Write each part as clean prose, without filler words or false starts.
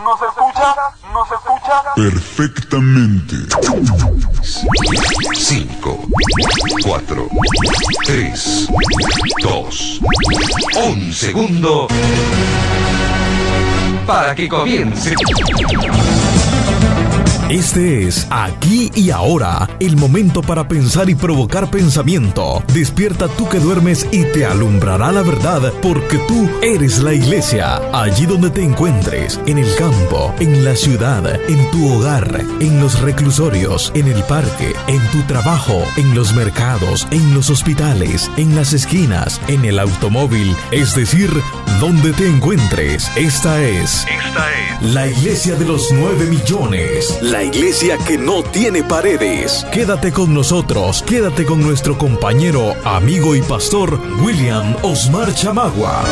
¿Nos escucha? ¿Nos escucha? Perfectamente. 5, 4, 3, 2, 1 segundo para que comience. Este es Aquí y Ahora, el momento para pensar y provocar pensamiento. Despierta tú que duermes y te alumbrará la verdad, porque tú eres la iglesia. Allí donde te encuentres, en el campo, en la ciudad, en tu hogar, en los reclusorios, en el parque, en tu trabajo, en los mercados, en los hospitales, en las esquinas, en el automóvil, es decir, donde te encuentres. Esta es la iglesia de los 9 millones. La iglesia que no tiene paredes. Quédate con nosotros, quédate con nuestro compañero, amigo y pastor William Osmar Chamagua.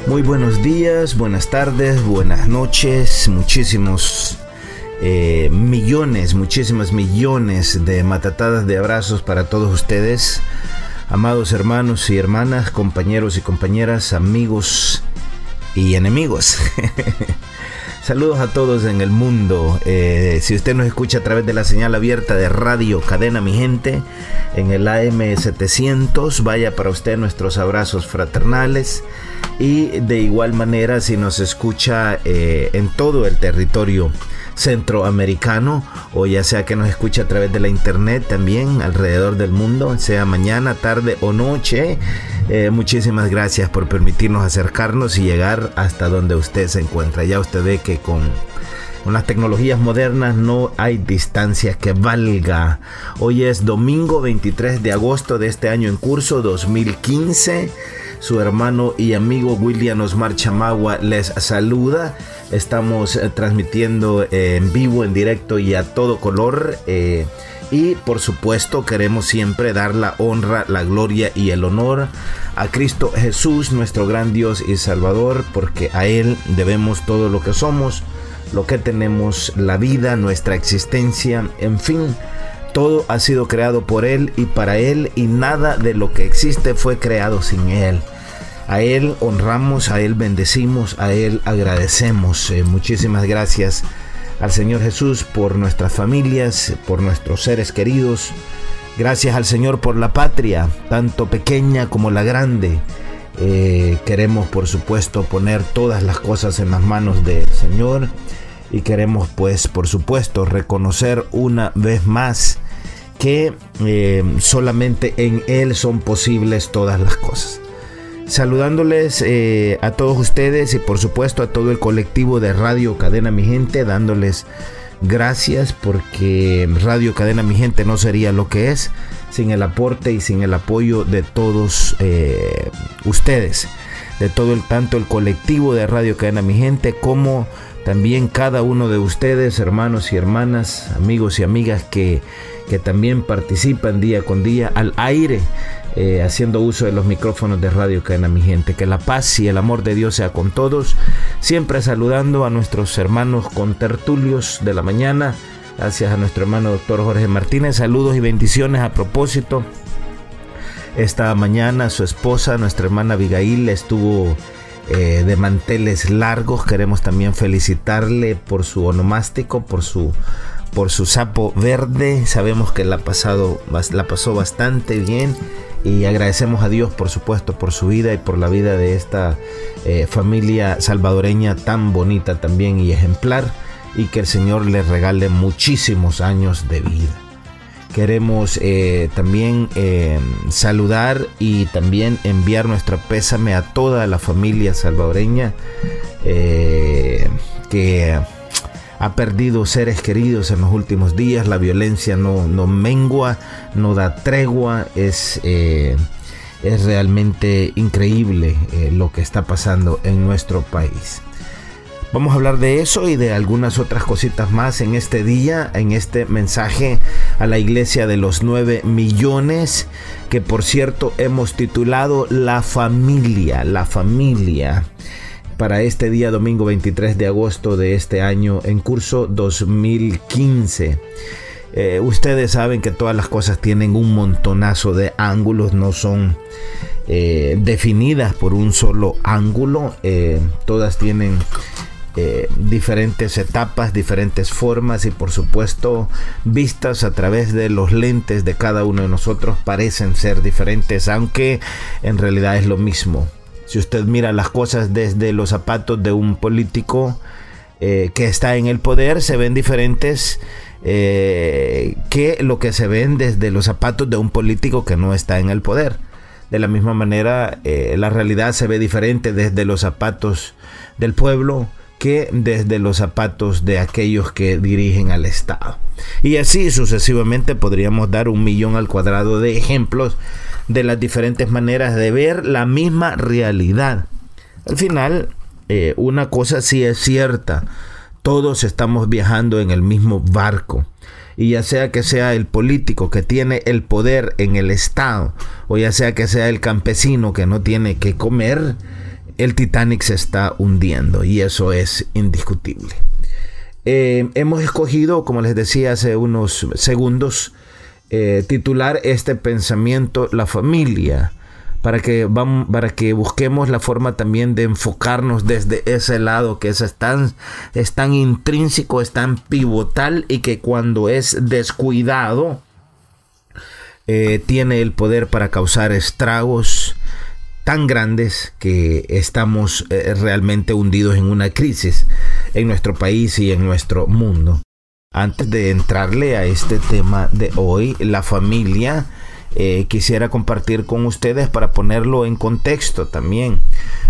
Muy buenos días, buenas tardes, buenas noches, muchísimas millones de matatadas de abrazos para todos ustedes, amados hermanos y hermanas, compañeros y compañeras, amigos y enemigos. Saludos a todos en el mundo. Si usted nos escucha a través de la señal abierta de Radio Cadena Mi Gente en el AM 700, vaya para usted nuestros abrazos fraternales. Y de igual manera, si nos escucha en todo el territorio centroamericano, o ya sea que nos escuche a través de la internet también alrededor del mundo, sea mañana, tarde o noche, muchísimas gracias por permitirnos acercarnos y llegar hasta donde usted se encuentra. Ya usted ve que con las tecnologías modernas no hay distancia que valga. Hoy es domingo 23 de agosto de este año en curso 2015. Su hermano y amigo William Osmar Chamagua les saluda. Estamos transmitiendo en vivo, en directo y a todo color. Y por supuesto queremos siempre dar la honra, la gloria y el honor a Cristo Jesús, nuestro gran Dios y Salvador, porque a Él debemos todo lo que somos, lo que tenemos, la vida, nuestra existencia, en fin. Todo ha sido creado por Él y para Él, y nada de lo que existe fue creado sin Él. A Él honramos, a Él bendecimos, a Él agradecemos. Muchísimas gracias al Señor Jesús por nuestras familias, por nuestros seres queridos. Gracias al Señor por la patria, tanto pequeña como la grande. Queremos, por supuesto, poner todas las cosas en las manos del Señor. Y queremos, pues, por supuesto, reconocer una vez más que solamente en Él son posibles todas las cosas. Saludándoles a todos ustedes y por supuesto a todo el colectivo de Radio Cadena Mi Gente, dándoles gracias porque Radio Cadena Mi Gente no sería lo que es sin el aporte y sin el apoyo de todos ustedes, de todo tanto el colectivo de Radio Cadena Mi Gente como también cada uno de ustedes, hermanos y hermanas, amigos y amigas que también participan día con día al aire, haciendo uso de los micrófonos de Radio Cadena Mi Gente. Que la paz y el amor de Dios sea con todos. Siempre saludando a nuestros hermanos contertulios de la mañana. Gracias a nuestro hermano doctor Jorge Martínez. Saludos y bendiciones. A propósito, esta mañana su esposa, nuestra hermana Abigail, estuvo de manteles largos. Queremos también felicitarle por su onomástico, por su sapo verde. Sabemos que la pasó bastante bien y agradecemos a Dios, por supuesto, por su vida y por la vida de esta familia salvadoreña tan bonita también y ejemplar, y que el Señor les regale muchísimos años de vida. Queremos también saludar y también enviar nuestro pésame a toda la familia salvadoreña que ha perdido seres queridos en los últimos días. La violencia no mengua, no da tregua. Es realmente increíble lo que está pasando en nuestro país. Vamos a hablar de eso y de algunas otras cositas más en este día, en este mensaje a la iglesia de los 9 millones, que por cierto hemos titulado La Familia. para este día domingo 23 de agosto de este año en curso 2015. Ustedes saben que todas las cosas tienen un montonazo de ángulos, no son definidas por un solo ángulo, todas tienen diferentes etapas, diferentes formas y por supuesto vistas a través de los lentes de cada uno de nosotros parecen ser diferentes, aunque en realidad es lo mismo. Si usted mira las cosas desde los zapatos de un político que está en el poder, se ven diferentes que lo que se ven desde los zapatos de un político que no está en el poder. De la misma manera, la realidad se ve diferente desde los zapatos del pueblo que desde los zapatos de aquellos que dirigen al Estado. Y así sucesivamente podríamos dar 1.000.000 al cuadrado de ejemplos de las diferentes maneras de ver la misma realidad. Al final, una cosa sí es cierta: todos estamos viajando en el mismo barco. Y ya sea que sea el político que tiene el poder en el Estado, o ya sea que sea el campesino que no tiene que comer, el Titanic se está hundiendo y eso es indiscutible. Hemos escogido, como les decía hace unos segundos, titular este pensamiento La familia, para que busquemos la forma también de enfocarnos desde ese lado que es tan intrínseco, es tan pivotal y que cuando es descuidado tiene el poder para causar estragos tan grandes que estamos realmente hundidos en una crisis en nuestro país y en nuestro mundo. Antes de entrarle a este tema de hoy, la familia, quisiera compartir con ustedes para ponerlo en contexto también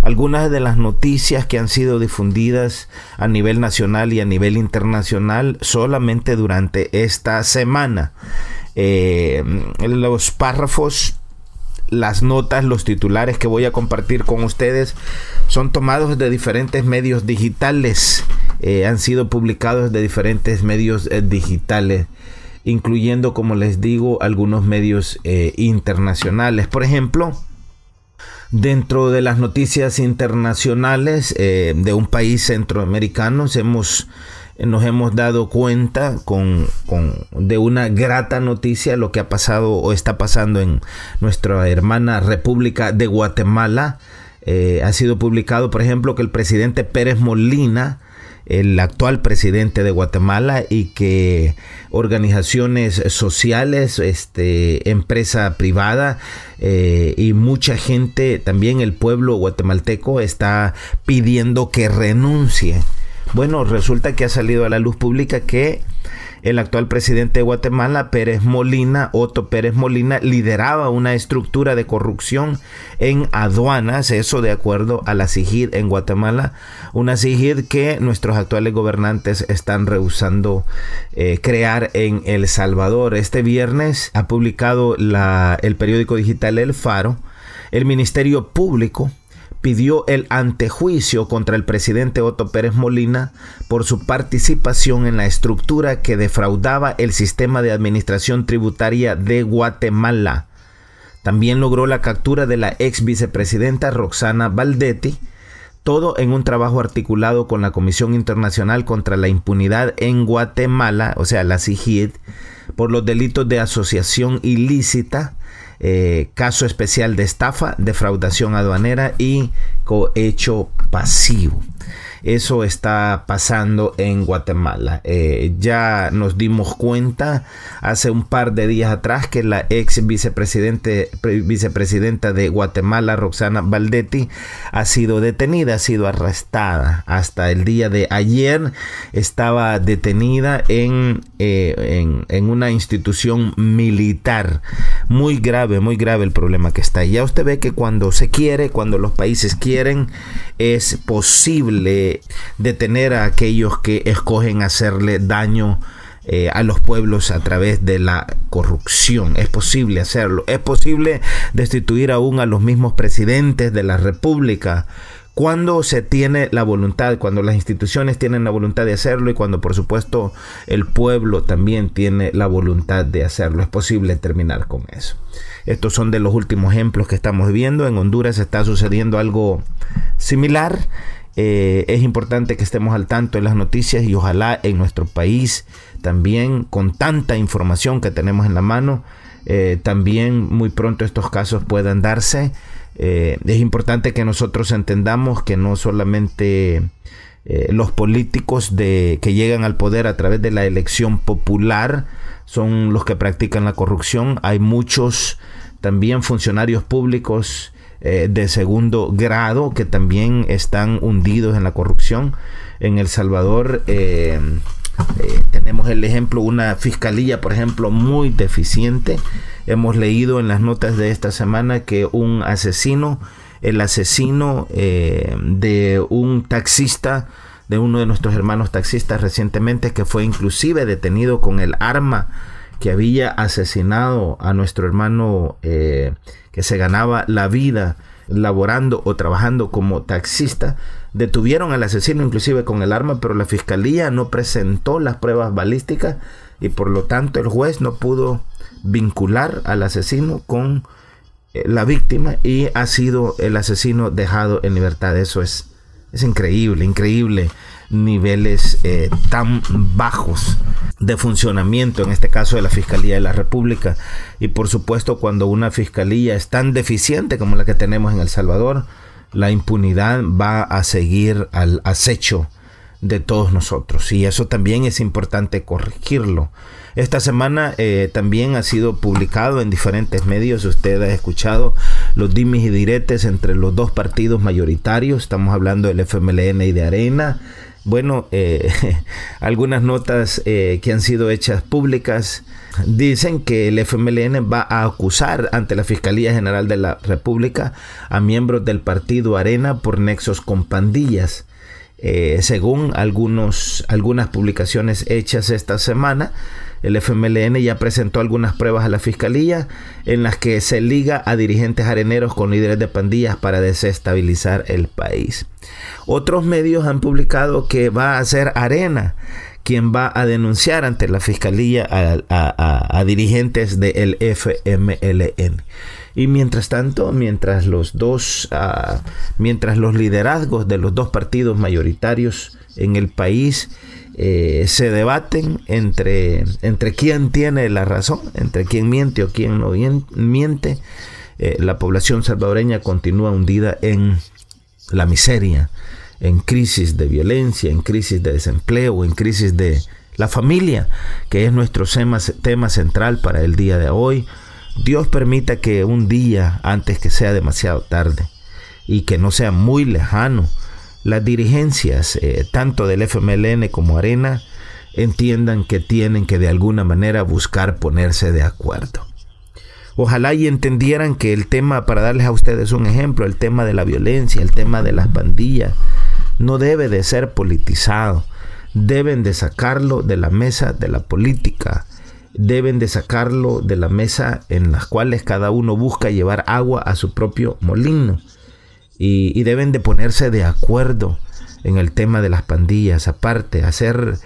algunas de las noticias que han sido difundidas a nivel nacional y a nivel internacional solamente durante esta semana. Los párrafos, las notas, los titulares que voy a compartir con ustedes son tomados de diferentes medios digitales, han sido publicados de diferentes medios digitales, incluyendo, como les digo, algunos medios internacionales. Por ejemplo, dentro de las noticias internacionales de un país centroamericano, nos hemos dado cuenta de una grata noticia, lo que ha pasado o está pasando en nuestra hermana República de Guatemala. Ha sido publicado, por ejemplo, que el presidente Pérez Molina, el actual presidente de Guatemala, y que organizaciones sociales, empresa privada y mucha gente, también el pueblo guatemalteco, está pidiendo que renuncie. Bueno, resulta que ha salido a la luz pública que el actual presidente de Guatemala, Otto Pérez Molina, lideraba una estructura de corrupción en aduanas, eso de acuerdo a la CIGID en Guatemala, una CIGID que nuestros actuales gobernantes están rehusando crear en El Salvador. Este viernes ha publicado el periódico digital El Faro. El Ministerio Público pidió el antejuicio contra el presidente Otto Pérez Molina por su participación en la estructura que defraudaba el sistema de administración tributaria de Guatemala. También logró la captura de la ex vicepresidenta Roxana Baldetti, todo en un trabajo articulado con la Comisión Internacional contra la Impunidad en Guatemala, o sea, la CIGID, por los delitos de asociación ilícita, caso especial de estafa, defraudación aduanera y cohecho pasivo. Eso está pasando en Guatemala. Ya nos dimos cuenta hace un par de días atrás que la ex vicepresidenta de Guatemala, Roxana Baldetti, ha sido detenida, ha sido arrestada. Hasta el día de ayer estaba detenida en una institución militar. Muy grave el problema que está. Ya usted ve que cuando se quiere, cuando los países quieren, es posible detener a aquellos que escogen hacerle daño a los pueblos a través de la corrupción. Es posible hacerlo. Es posible destituir aún a los mismos presidentes de la República cuando se tiene la voluntad, cuando las instituciones tienen la voluntad de hacerlo y cuando por supuesto el pueblo también tiene la voluntad de hacerlo. Es posible terminar con eso. Estos son de los últimos ejemplos que estamos viendo. En Honduras está sucediendo algo similar Es importante que estemos al tanto de las noticias y ojalá en nuestro país también, con tanta información que tenemos en la mano, también muy pronto estos casos puedan darse. Es importante que nosotros entendamos que no solamente los políticos que llegan al poder a través de la elección popular son los que practican la corrupción. Hay muchos también funcionarios públicos de segundo grado que también están hundidos en la corrupción. En El Salvador tenemos el ejemplo, una fiscalía, por ejemplo, muy deficiente. Hemos leído en las notas de esta semana que el asesino de un taxista, de uno de nuestros hermanos taxistas recientemente, que fue inclusive detenido con el arma que había asesinado a nuestro hermano que se ganaba la vida laborando o trabajando como taxista. Detuvieron al asesino inclusive con el arma, pero la fiscalía no presentó las pruebas balísticas y por lo tanto el juez no pudo vincular al asesino con la víctima y ha sido el asesino dejado en libertad. Eso es increíble niveles tan bajos de funcionamiento, en este caso de la Fiscalía de la República. Y por supuesto, cuando una fiscalía es tan deficiente como la que tenemos en El Salvador, la impunidad va a seguir al acecho de todos nosotros, y eso también es importante corregirlo. Esta semana también ha sido publicado en diferentes medios. Usted ha escuchado los dimes y diretes entre los dos partidos mayoritarios. Estamos hablando del FMLN y de Arena. Bueno, algunas notas que han sido hechas públicas dicen que el FMLN va a acusar ante la Fiscalía General de la República a miembros del partido Arena por nexos con pandillas. Según algunas publicaciones hechas esta semana, el FMLN ya presentó algunas pruebas a la Fiscalía en las que se liga a dirigentes areneros con líderes de pandillas para desestabilizar el país. Otros medios han publicado que va a ser Arena quien va a denunciar ante la Fiscalía a dirigentes del FMLN. Y mientras tanto, mientras los liderazgos de los dos partidos mayoritarios en el país se debaten entre quién tiene la razón, entre quién miente o quién no miente, la población salvadoreña continúa hundida en la miseria, en crisis de violencia, en crisis de desempleo, en crisis de la familia, que es nuestro tema central para el día de hoy. Dios permita que un día, antes que sea demasiado tarde y que no sea muy lejano, las dirigencias, tanto del FMLN como Arena, entiendan que tienen que de alguna manera buscar ponerse de acuerdo. Ojalá y entendieran que el tema, para darles a ustedes un ejemplo, el tema de la violencia, el tema de las pandillas, no debe de ser politizado. Deben de sacarlo de la mesa de la política. Deben de sacarlo de la mesa en las cuales cada uno busca llevar agua a su propio molino. Y deben de ponerse de acuerdo en el tema de las pandillas. Aparte, hacer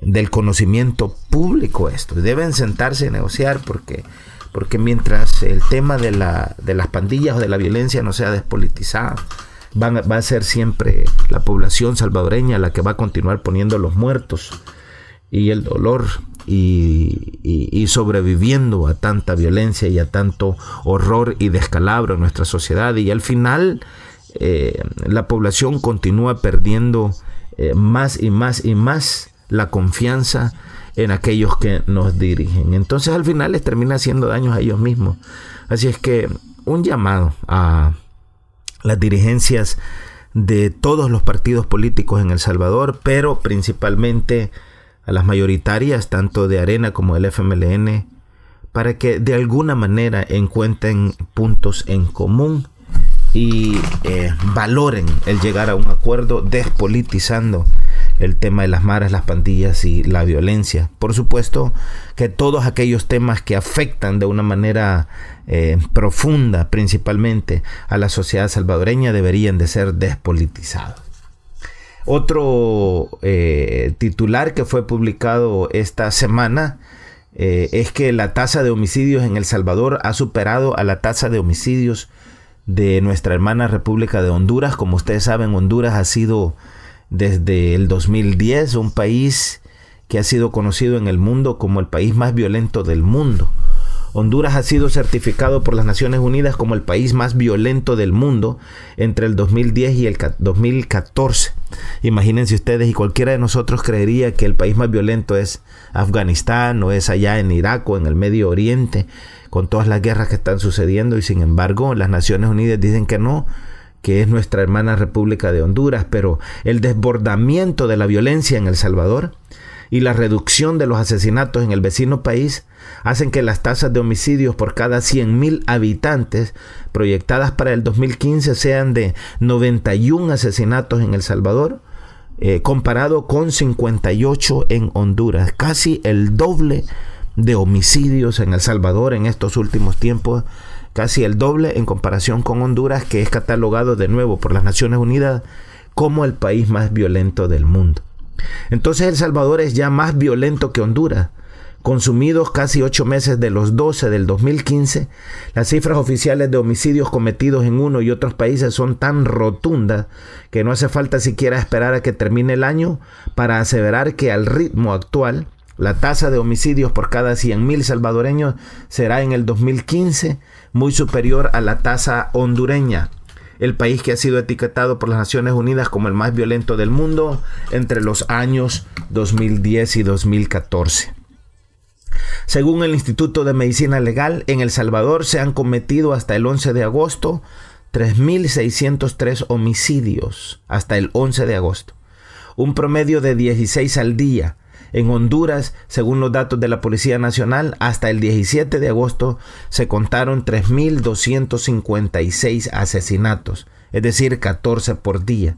del conocimiento público esto. Deben sentarse a negociar porque mientras el tema de las pandillas o de la violencia no sea despolitizado, va a ser siempre la población salvadoreña la que va a continuar poniendo los muertos y el dolor y sobreviviendo a tanta violencia y a tanto horror y descalabro en nuestra sociedad. Y al final la población continúa perdiendo más y más y más la confianza en aquellos que nos dirigen. Entonces al final les termina haciendo daños a ellos mismos. Así es que un llamado a las dirigencias de todos los partidos políticos en El Salvador, pero principalmente a las mayoritarias, tanto de Arena como del FMLN, para que de alguna manera encuentren puntos en común y valoren el llegar a un acuerdo, despolitizando el tema de las maras, las pandillas y la violencia. Por supuesto que todos aquellos temas que afectan de una manera profunda principalmente a la sociedad salvadoreña deberían de ser despolitizados. Otro titular que fue publicado esta semana es que la tasa de homicidios en El Salvador ha superado a la tasa de homicidios de nuestra hermana República de Honduras. Como ustedes saben, Honduras ha sido desde el 2010 un país que ha sido conocido en el mundo como el país más violento del mundo. Honduras ha sido certificado por las Naciones Unidas como el país más violento del mundo entre el 2010 y el 2014. Imagínense ustedes, y cualquiera de nosotros creería que el país más violento es Afganistán o es allá en Irak o en el Medio Oriente, con todas las guerras que están sucediendo, y sin embargo las Naciones Unidas dicen que no, que es nuestra hermana República de Honduras. Pero el desbordamiento de la violencia en El Salvador y la reducción de los asesinatos en el vecino país hacen que las tasas de homicidios por cada 100,000 habitantes proyectadas para el 2015 sean de 91 asesinatos en El Salvador, comparado con 58 en Honduras. Casi el doble de homicidios en El Salvador en estos últimos tiempos, casi el doble en comparación con Honduras, que es catalogado de nuevo por las Naciones Unidas como el país más violento del mundo. Entonces El Salvador es ya más violento que Honduras. Consumidos casi 8 meses de los 12 del 2015, las cifras oficiales de homicidios cometidos en uno y otros países son tan rotundas que no hace falta siquiera esperar a que termine el año para aseverar que al ritmo actual, la tasa de homicidios por cada 100,000 salvadoreños será en el 2015 muy superior a la tasa hondureña, el país que ha sido etiquetado por las Naciones Unidas como el más violento del mundo entre los años 2010 y 2014. Según el Instituto de Medicina Legal, en El Salvador se han cometido hasta el 11 de agosto 3.603 homicidios, hasta el 11 de agosto, un promedio de 16 al día. En Honduras, según los datos de la Policía Nacional, hasta el 17 de agosto se contaron 3.256 asesinatos, es decir, 14 por día.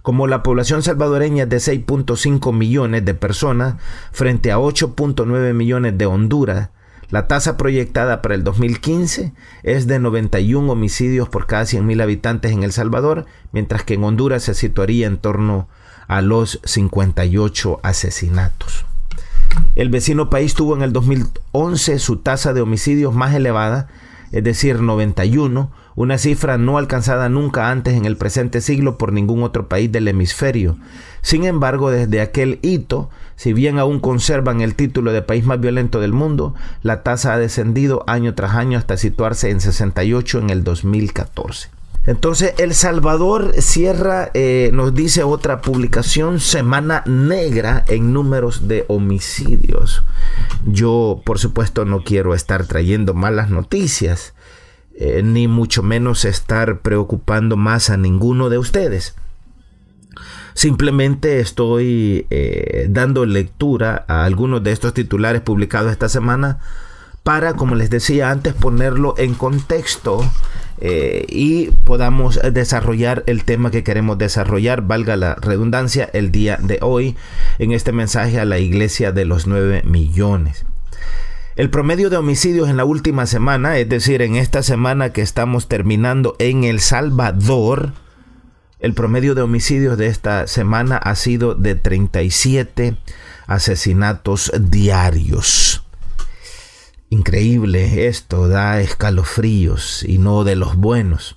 Como la población salvadoreña es de 6.5 millones de personas frente a 8.9 millones de Honduras, la tasa proyectada para el 2015 es de 91 homicidios por cada 100,000 habitantes en El Salvador, mientras que en Honduras se situaría en torno a los 58 asesinatos. El vecino país tuvo en el 2011 su tasa de homicidios más elevada, es decir, 91, una cifra no alcanzada nunca antes en el presente siglo por ningún otro país del hemisferio. Sin embargo, desde aquel hito, si bien aún conservan el título de país más violento del mundo, la tasa ha descendido año tras año hasta situarse en 68 en el 2014. Entonces El Salvador cierra, nos dice otra publicación, semana negra en números de homicidios. Yo, por supuesto, no quiero estar trayendo malas noticias, ni mucho menos estar preocupando más a ninguno de ustedes. Simplemente estoy dando lectura a algunos de estos titulares publicados esta semana para, como les decía antes, ponerlo en contexto y podamos desarrollar el tema que queremos desarrollar, valga la redundancia, el día de hoy en este mensaje a la iglesia de los 9 millones. El promedio de homicidios en la última semana, es decir, en esta semana que estamos terminando en El Salvador, el promedio de homicidios de esta semana ha sido de 37 asesinatos diarios. Increíble, esto da escalofríos y no de los buenos.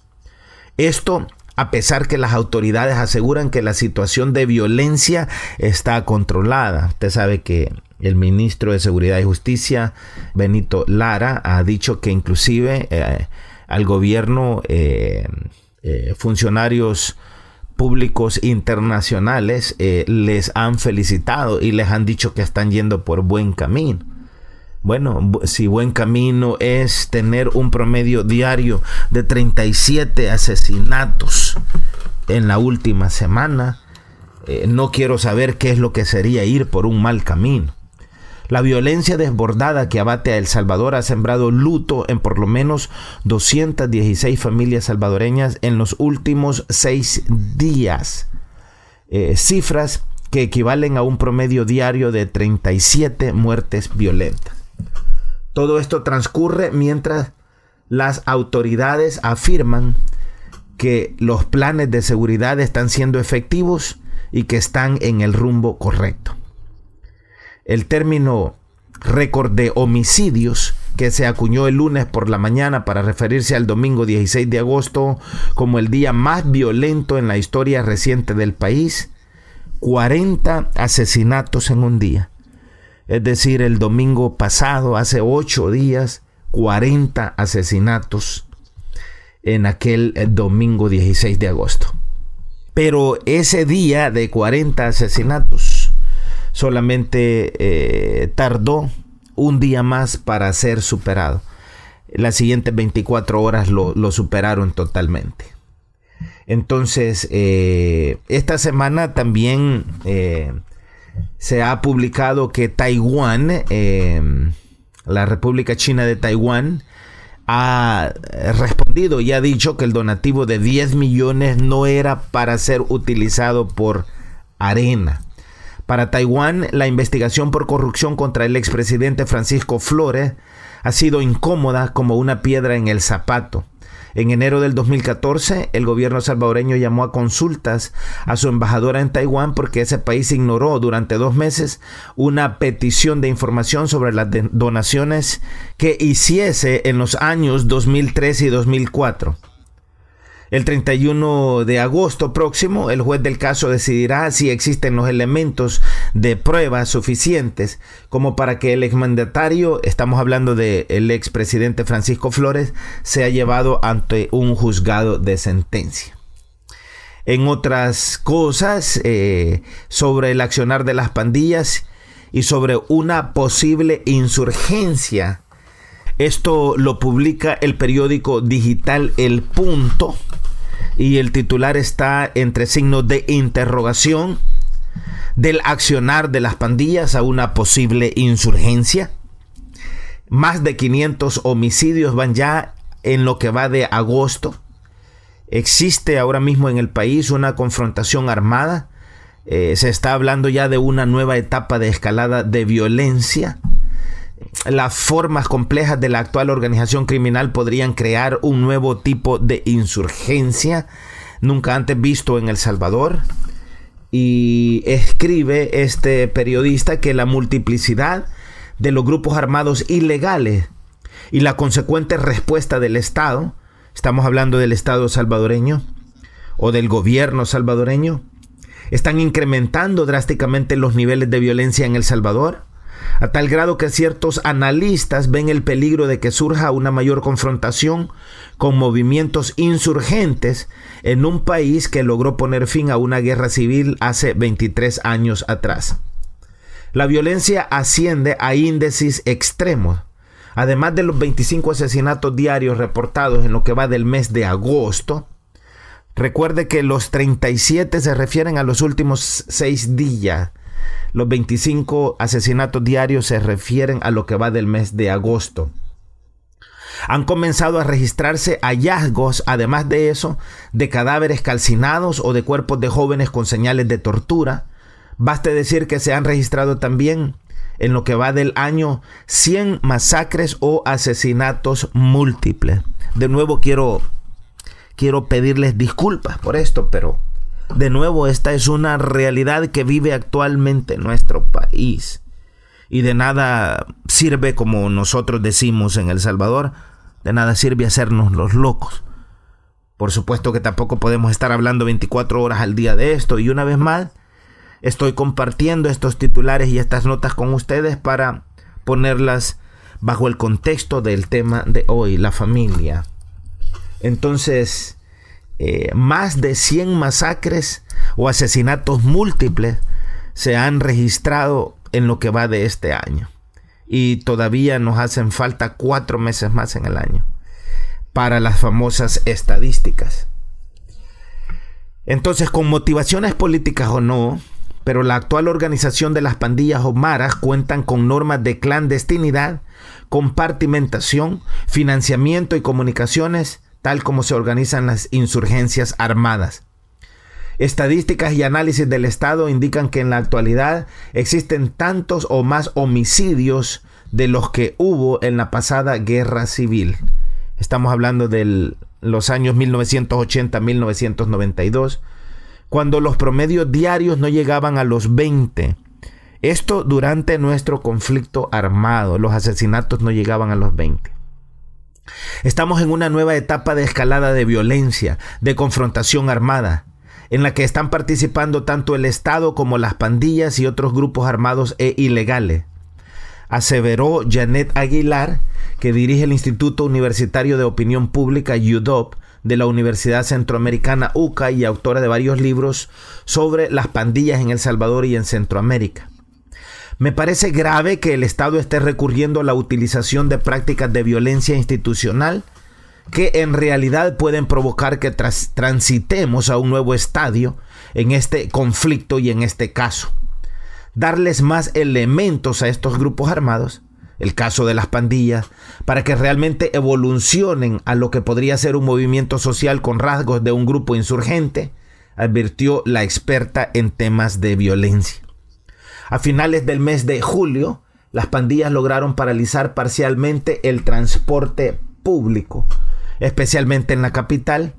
Esto a pesar que las autoridades aseguran que la situación de violencia está controlada. Usted sabe que el ministro de Seguridad y Justicia, Benito Lara, ha dicho que inclusive al gobierno, funcionarios públicos internacionales les han felicitado y les han dicho que están yendo por buen camino. Bueno, si buen camino es tener un promedio diario de 37 asesinatos en la última semana, no quiero saber qué es lo que sería ir por un mal camino. La violencia desbordada que abate a El Salvador ha sembrado luto en por lo menos 216 familias salvadoreñas en los últimos 6 días. Cifras que equivalen a un promedio diario de 37 muertes violentas. Todo esto transcurre mientras las autoridades afirman que los planes de seguridad están siendo efectivos y que están en el rumbo correcto. El término récord de homicidios que se acuñó el lunes por la mañana para referirse al domingo 16 de agosto como el día más violento en la historia reciente del país. 40 asesinatos en un día. Es decir, el domingo pasado, hace 8 días, 40 asesinatos en aquel domingo 16 de agosto. Pero ese día de 40 asesinatos solamente tardó un día más para ser superado. Las siguientes 24 horas lo superaron totalmente. Entonces, esta semana también se ha publicado que Taiwán, la República China de Taiwán, ha respondido y ha dicho que el donativo de 10 millones no era para ser utilizado por Arena. Para Taiwán, la investigación por corrupción contra el expresidente Francisco Flores ha sido incómoda como una piedra en el zapato. En enero del 2014, el gobierno salvadoreño llamó a consultas a su embajadora en Taiwán porque ese país ignoró durante 2 meses una petición de información sobre las donaciones que hiciese en los años 2003 y 2004. El 31 de agosto próximo, el juez del caso decidirá si existen los elementos de prueba suficientes como para que el exmandatario, estamos hablando del expresidente Francisco Flores, sea llevado ante un juzgado de sentencia. En otras cosas, sobre el accionar de las pandillas y sobre una posible insurgencia, esto lo publica el periódico digital El Punto y el titular está entre signos de interrogación: del accionar de las pandillas a una posible insurgencia. Más de 500 homicidios van ya en lo que va de agosto. Existe ahora mismo en el país una confrontación armada. Se está hablando ya de una nueva etapa de escalada de violencia. Las formas complejas de la actual organización criminal podrían crear un nuevo tipo de insurgencia nunca antes visto en El Salvador. Y escribe este periodista que la multiplicidad de los grupos armados ilegales y la consecuente respuesta del Estado, estamos hablando del Estado salvadoreño o del gobierno salvadoreño, están incrementando drásticamente los niveles de violencia en El Salvador, a tal grado que ciertos analistas ven el peligro de que surja una mayor confrontación con movimientos insurgentes en un país que logró poner fin a una guerra civil hace 23 años atrás. La violencia asciende a índices extremos. Además de los 25 asesinatos diarios reportados en lo que va del mes de agosto, recuerde que los 37 se refieren a los últimos 6 días. Los 25 asesinatos diarios se refieren a lo que va del mes de agosto. Han comenzado a registrarse hallazgos, además de eso, de cadáveres calcinados o de cuerpos de jóvenes con señales de tortura. Baste decir que se han registrado también, en lo que va del año, 100 masacres o asesinatos múltiples. De nuevo quiero pedirles disculpas por esto, pero de nuevo, esta es una realidad que vive actualmente nuestro país. Y de nada sirve, como nosotros decimos en El Salvador, de nada sirve hacernos los locos. Por supuesto que tampoco podemos estar hablando 24 horas al día de esto. Y una vez más, estoy compartiendo estos titulares y estas notas con ustedes para ponerlas bajo el contexto del tema de hoy, la familia. Entonces, más de 100 masacres o asesinatos múltiples se han registrado en lo que va de este año. Y todavía nos hacen falta 4 meses más en el año para las famosas estadísticas. Entonces, con motivaciones políticas o no, pero la actual organización de las pandillas o maras cuentan con normas de clandestinidad, compartimentación, financiamiento y comunicaciones, tal como se organizan las insurgencias armadas. Estadísticas y análisis del Estado indican que en la actualidad existen tantos o más homicidios de los que hubo en la pasada guerra civil. Estamos hablando de los años 1980-1992, cuando los promedios diarios no llegaban a los 20 Esto durante nuestro conflicto armado. Los asesinatos no llegaban a los 20. Estamos en una nueva etapa de escalada de violencia, de confrontación armada, en la que están participando tanto el Estado como las pandillas y otros grupos armados e ilegales, aseveró Janet Aguilar, que dirige el Instituto Universitario de Opinión Pública UDOP de la Universidad Centroamericana UCA y autora de varios libros sobre las pandillas en El Salvador y en Centroamérica. Me parece grave que el Estado esté recurriendo a la utilización de prácticas de violencia institucional que en realidad pueden provocar que transitemos a un nuevo estadio en este conflicto y en este caso. Darles más elementos a estos grupos armados, el caso de las pandillas, para que realmente evolucionen a lo que podría ser un movimiento social con rasgos de un grupo insurgente, advirtió la experta en temas de violencia. A finales del mes de julio, las pandillas lograron paralizar parcialmente el transporte público, especialmente en la capital.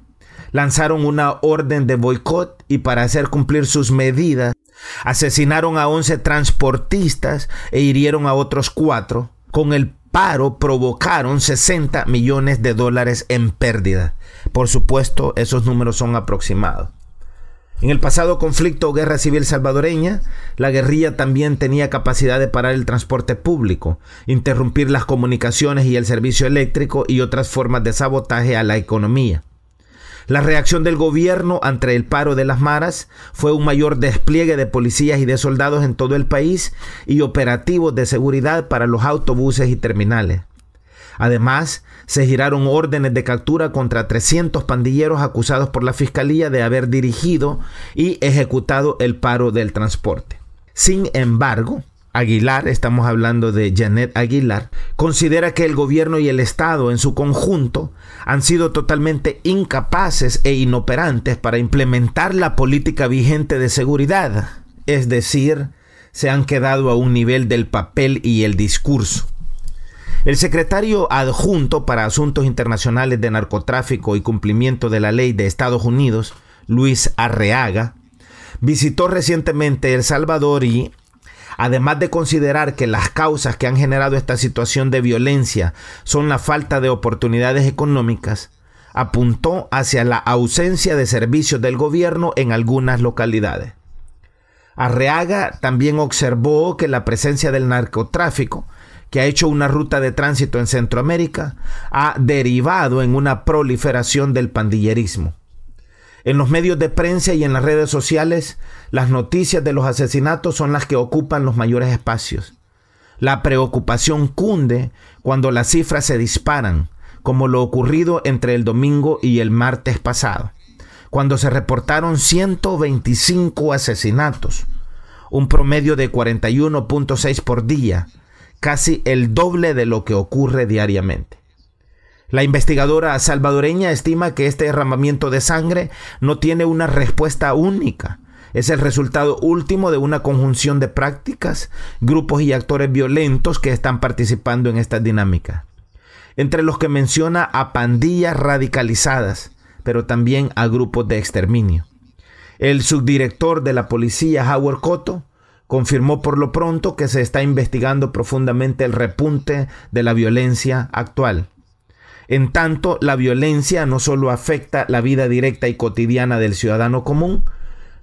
Lanzaron una orden de boicot y para hacer cumplir sus medidas, asesinaron a 11 transportistas e hirieron a otros 4. Con el paro provocaron $60 millones en pérdida. Por supuesto, esos números son aproximados. En el pasado conflicto o guerra civil salvadoreña, la guerrilla también tenía capacidad de parar el transporte público, interrumpir las comunicaciones y el servicio eléctrico y otras formas de sabotaje a la economía. La reacción del gobierno ante el paro de las maras fue un mayor despliegue de policías y de soldados en todo el país y operativos de seguridad para los autobuses y terminales. Además, se giraron órdenes de captura contra 300 pandilleros acusados por la Fiscalía de haber dirigido y ejecutado el paro del transporte. Sin embargo, Aguilar, estamos hablando de Janet Aguilar, considera que el gobierno y el Estado en su conjunto han sido totalmente incapaces e inoperantes para implementar la política vigente de seguridad, es decir, se han quedado a un nivel del papel y el discurso. El secretario adjunto para Asuntos Internacionales de Narcotráfico y Cumplimiento de la Ley de Estados Unidos, Luis Arreaga, visitó recientemente El Salvador y, además de considerar que las causas que han generado esta situación de violencia son la falta de oportunidades económicas, apuntó hacia la ausencia de servicios del gobierno en algunas localidades. Arreaga también observó que la presencia del narcotráfico, que ha hecho una ruta de tránsito en Centroamérica, ha derivado en una proliferación del pandillerismo. En los medios de prensa y en las redes sociales, las noticias de los asesinatos son las que ocupan los mayores espacios. La preocupación cunde cuando las cifras se disparan, como lo ocurrido entre el domingo y el martes pasado, cuando se reportaron 125 asesinatos, un promedio de 41.6 por día, casi el doble de lo que ocurre diariamente. La investigadora salvadoreña estima que este derramamiento de sangre no tiene una respuesta única. Es el resultado último de una conjunción de prácticas, grupos y actores violentos que están participando en esta dinámica. Entre los que menciona a pandillas radicalizadas, pero también a grupos de exterminio. El subdirector de la policía, Howard Cotto, confirmó por lo pronto que se está investigando profundamente el repunte de la violencia actual. En tanto, la violencia no solo afecta la vida directa y cotidiana del ciudadano común,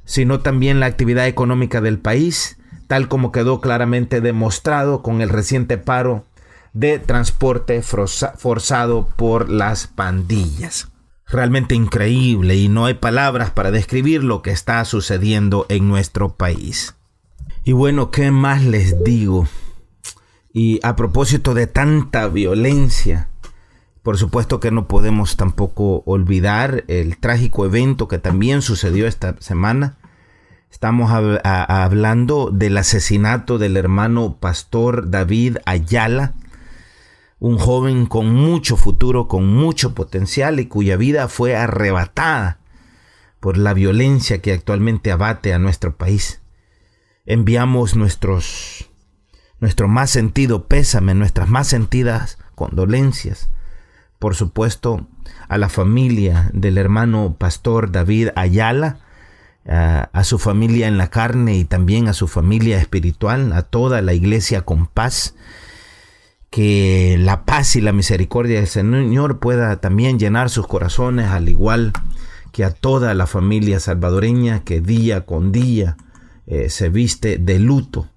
sino también la actividad económica del país, tal como quedó claramente demostrado con el reciente paro de transporte forzado por las pandillas. Realmente increíble y no hay palabras para describir lo que está sucediendo en nuestro país. Y bueno, ¿qué más les digo? Y a propósito de tanta violencia, por supuesto que no podemos tampoco olvidar el trágico evento que también sucedió esta semana. Estamos hablando del asesinato del hermano pastor David Ayala, un joven con mucho futuro, con mucho potencial y cuya vida fue arrebatada por la violencia que actualmente abate a nuestro país. Enviamos nuestro más sentido pésame, nuestras más sentidas condolencias, por supuesto, a la familia del hermano pastor David Ayala, a su familia en la carne y también a su familia espiritual, a toda la iglesia con paz. Que la paz y la misericordia del Señor pueda también llenar sus corazones, al igual que a toda la familia salvadoreña que día con día se viste de luto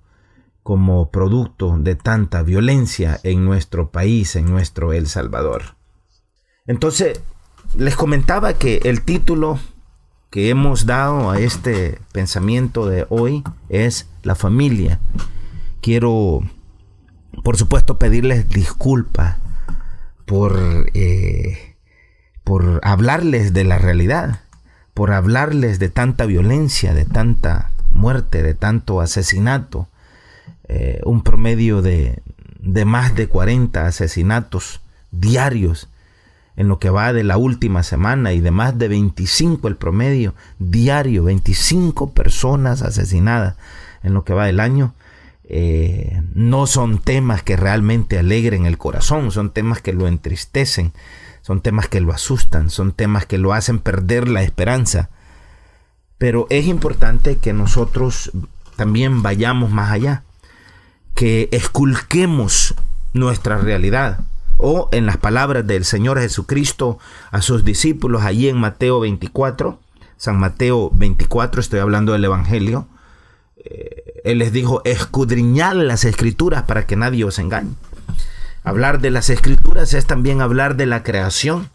como producto de tanta violencia en nuestro país, en nuestro El Salvador. Entonces, les comentaba que el título que hemos dado a este pensamiento de hoy es la familia. Quiero, por supuesto, pedirles disculpas por hablarles de la realidad, por hablarles de tanta violencia, de tanta muerte, de tanto asesinato. Un promedio de más de 40 asesinatos diarios en lo que va de la última semana, y de más de 25 el promedio diario, 25 personas asesinadas en lo que va del año. No son temas que realmente alegren el corazón, son temas que lo entristecen, son temas que lo asustan, son temas que lo hacen perder la esperanza. Pero es importante que nosotros también vayamos más allá, que esculquemos nuestra realidad, o en las palabras del Señor Jesucristo a sus discípulos allí en Mateo 24, San Mateo 24, estoy hablando del Evangelio. Él les dijo: escudriñad las Escrituras para que nadie os engañe. Hablar de las Escrituras es también hablar de la creación.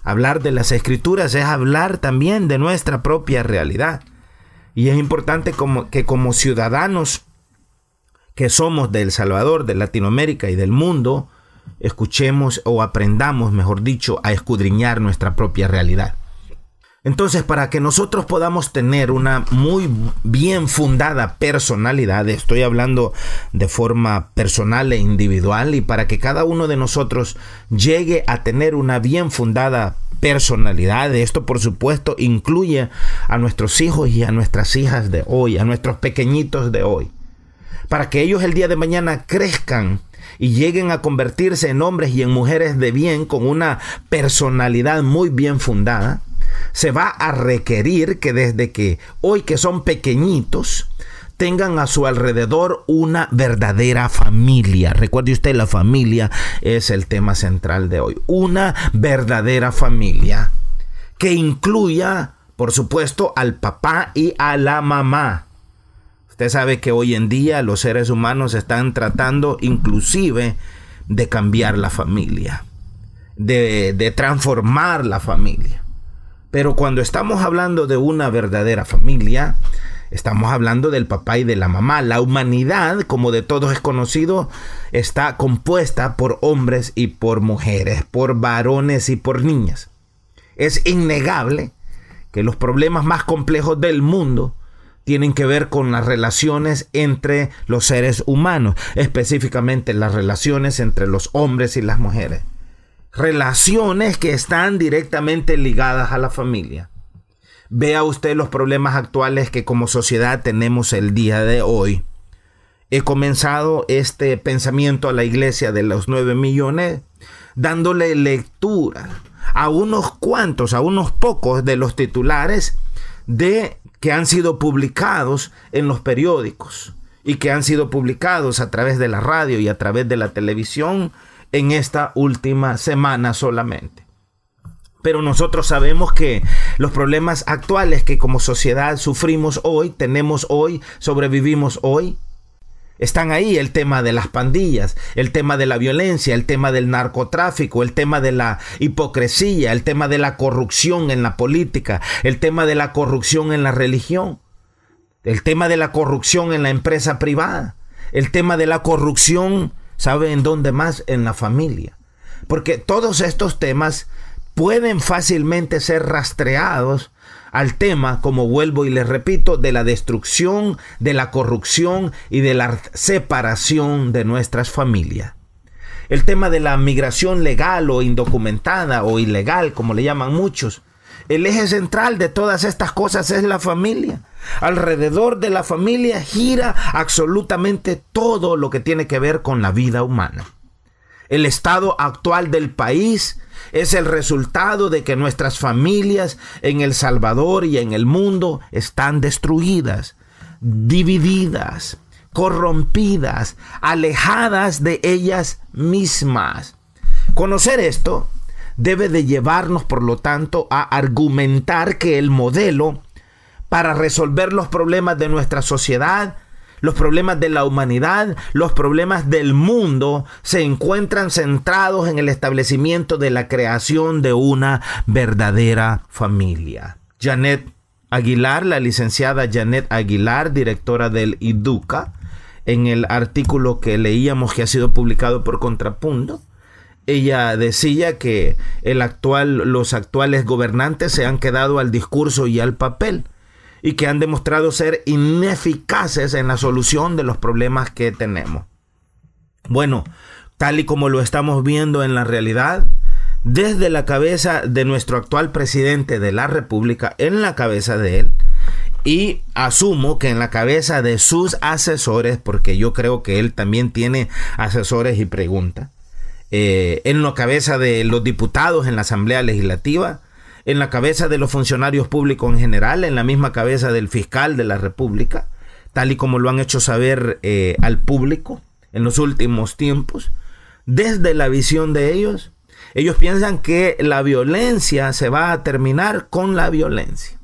Hablar de las Escrituras es hablar también de nuestra propia realidad. Y es importante que como ciudadanos que somos de El Salvador, de Latinoamérica y del mundo, escuchemos o aprendamos, mejor dicho, a escudriñar nuestra propia realidad. Entonces, para que nosotros podamos tener una muy bien fundada personalidad, estoy hablando de forma personal e individual, y para que cada uno de nosotros llegue a tener una bien fundada personalidad, esto por supuesto incluye a nuestros hijos y a nuestras hijas de hoy, a nuestros pequeñitos de hoy, para que ellos el día de mañana crezcan y lleguen a convertirse en hombres y en mujeres de bien con una personalidad muy bien fundada. Se va a requerir que desde que hoy, que son pequeñitos, tengan a su alrededor una verdadera familia. Recuerde usted, la familia es el tema central de hoy. Una verdadera familia que incluya, por supuesto, al papá y a la mamá. Usted sabe que hoy en día los seres humanos están tratando inclusive de cambiar la familia, de transformar la familia. Pero cuando estamos hablando de una verdadera familia, estamos hablando del papá y de la mamá. La humanidad, como de todos es conocido, está compuesta por hombres y por mujeres, por varones y por niñas. Es innegable que los problemas más complejos del mundo tienen que ver con las relaciones entre los seres humanos, específicamente las relaciones entre los hombres y las mujeres. Relaciones que están directamente ligadas a la familia. Vea usted los problemas actuales que como sociedad tenemos el día de hoy. He comenzado este pensamiento a la iglesia de los 9 millones, dándole lectura a unos cuantos, a unos pocos de los titulares que han sido publicados en los periódicos y que han sido publicados a través de la radio y a través de la televisión en esta última semana solamente. Pero nosotros sabemos que los problemas actuales que como sociedad sufrimos hoy, tenemos hoy, sobrevivimos hoy, están ahí: el tema de las pandillas, el tema de la violencia, el tema del narcotráfico, el tema de la hipocresía, el tema de la corrupción en la política, el tema de la corrupción en la religión, el tema de la corrupción en la empresa privada, el tema de la corrupción, ¿sabe en dónde más? En la familia. Porque todos estos temas pueden fácilmente ser rastreados al tema, como vuelvo y les repito, de la destrucción, de la corrupción y de la separación de nuestras familias. El tema de la migración legal o indocumentada o ilegal, como le llaman muchos. El eje central de todas estas cosas es la familia. Alrededor de la familia gira absolutamente todo lo que tiene que ver con la vida humana. El estado actual del país es el resultado de que nuestras familias en El Salvador y en el mundo están destruidas, divididas, corrompidas, alejadas de ellas mismas. Conocer esto debe de llevarnos, por lo tanto, a argumentar que el modelo para resolver los problemas de nuestra sociedad, los problemas de la humanidad, los problemas del mundo, se encuentran centrados en el establecimiento de la creación de una verdadera familia. Janet Aguilar, la licenciada Janet Aguilar, directora del IDUCA, en el artículo que leíamos que ha sido publicado por Contrapunto, ella decía que los actuales gobernantes se han quedado al discurso y al papel y que han demostrado ser ineficaces en la solución de los problemas que tenemos. Bueno, tal y como lo estamos viendo en la realidad, desde la cabeza de nuestro actual presidente de la República, en la cabeza de él, y asumo que en la cabeza de sus asesores, porque yo creo que él también tiene asesores y preguntas, en la cabeza de los diputados en la Asamblea Legislativa, en la cabeza de los funcionarios públicos en general, en la misma cabeza del fiscal de la República, tal y como lo han hecho saber al público en los últimos tiempos. Desde la visión de ellos piensan que la violencia se va a terminar con la violencia.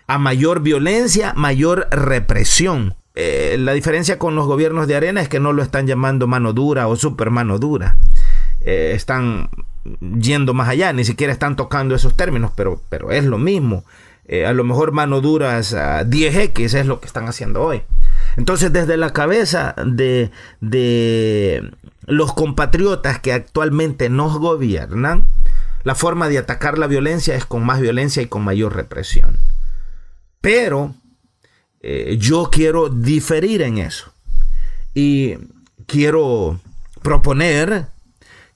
A mayor violencia, mayor represión. La diferencia con los gobiernos de Arena es que no lo están llamando mano dura o super mano dura. Están yendo más allá, ni siquiera están tocando esos términos, pero es lo mismo. A lo mejor mano duras 10x es lo que están haciendo hoy. Entonces, desde la cabeza de los compatriotas que actualmente nos gobiernan, la forma de atacar la violencia es con más violencia y con mayor represión. Pero yo quiero diferir en eso y quiero proponer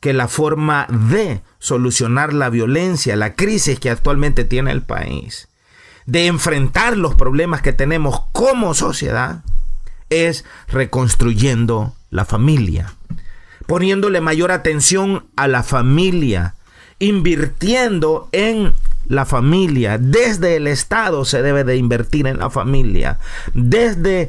que la forma de solucionar la violencia, la crisis que actualmente tiene el país, de enfrentar los problemas que tenemos como sociedad, es reconstruyendo la familia, poniéndole mayor atención a la familia, invirtiendo en la familia. Desde el Estado se debe de invertir en la familia. Desde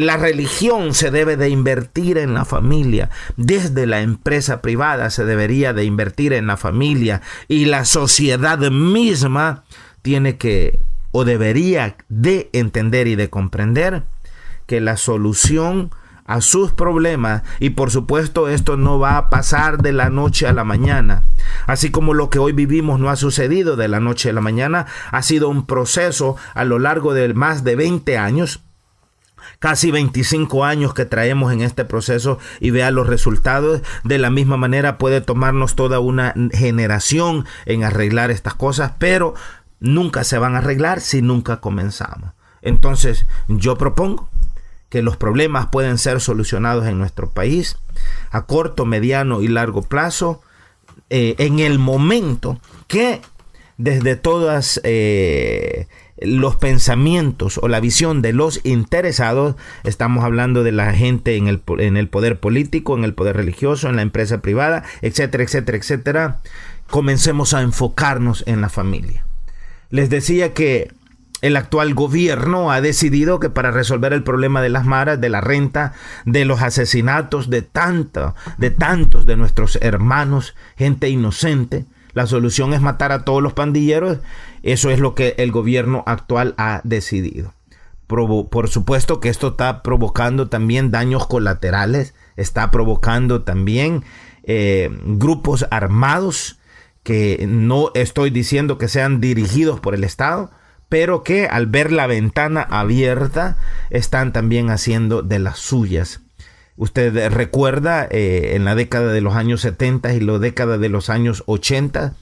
la religión se debe de invertir en la familia. Desde la empresa privada se debería de invertir en la familia. Y la sociedad misma tiene que, o debería de entender y de comprender que la solución a sus problemas, y por supuesto esto no va a pasar de la noche a la mañana, así como lo que hoy vivimos no ha sucedido de la noche a la mañana, ha sido un proceso a lo largo de más de 20 años, casi 25 años que traemos en este proceso, y vea los resultados. De la misma manera puede tomarnos toda una generación en arreglar estas cosas, pero nunca se van a arreglar si nunca comenzamos. Entonces yo propongo que los problemas pueden ser solucionados en nuestro país a corto, mediano y largo plazo, en el momento que desde todas los pensamientos o la visión de los interesados, estamos hablando de la gente en el poder político, en el poder religioso, en la empresa privada, etcétera, etcétera, etcétera, comencemos a enfocarnos en la familia. Les decía que el actual gobierno ha decidido que para resolver el problema de las maras, de la renta, de los asesinatos de tantos de nuestros hermanos, gente inocente, la solución es matar a todos los pandilleros. Eso es lo que el gobierno actual ha decidido. Por supuesto que esto está provocando también daños colaterales, está provocando también grupos armados que no estoy diciendo que sean dirigidos por el Estado, pero que al ver la ventana abierta están también haciendo de las suyas. Usted recuerda en la década de los años 70 y la década de los años 80,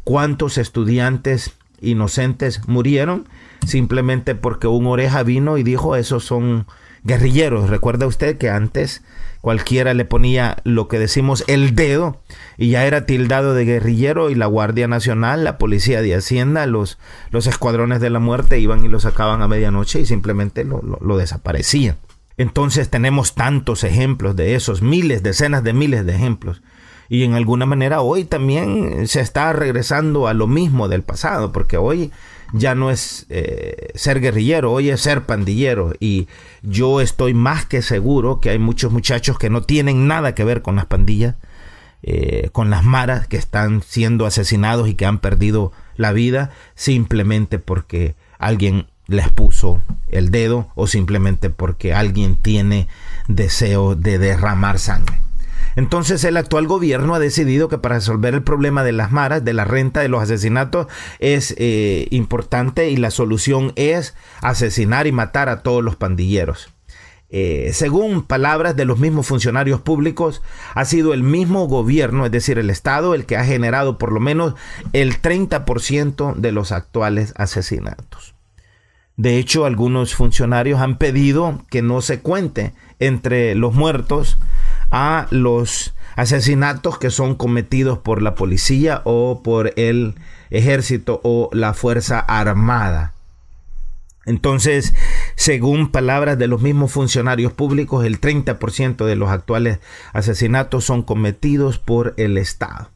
cuántos estudiantes inocentes murieron simplemente porque un oreja vino y dijo: esos son guerrilleros. Recuerda usted que antes cualquiera le ponía lo que decimos el dedo y ya era tildado de guerrillero, y la Guardia Nacional, la Policía de Hacienda, los escuadrones de la muerte iban y lo sacaban a medianoche y simplemente lo desaparecían. Entonces tenemos tantos ejemplos de esos, miles, decenas de miles de ejemplos. Y en alguna manera hoy también se está regresando a lo mismo del pasado, porque hoy ya no es ser guerrillero, hoy es ser pandillero. Y yo estoy más que seguro que hay muchos muchachos que no tienen nada que ver con las pandillas, con las maras, que están siendo asesinados y que han perdido la vida simplemente porque alguien les puso el dedo o simplemente porque alguien tiene deseo de derramar sangre. Entonces el actual gobierno ha decidido que para resolver el problema de las maras, de la renta, de los asesinatos, es importante, y la solución es asesinar y matar a todos los pandilleros. Según palabras de los mismos funcionarios públicos, ha sido el mismo gobierno, es decir, el Estado, el que ha generado por lo menos el 30% de los actuales asesinatos. De hecho, algunos funcionarios han pedido que no se cuente entre los muertos a los asesinatos que son cometidos por la policía o por el ejército o la fuerza armada. Entonces, según palabras de los mismos funcionarios públicos, el 30% de los actuales asesinatos son cometidos por el Estado.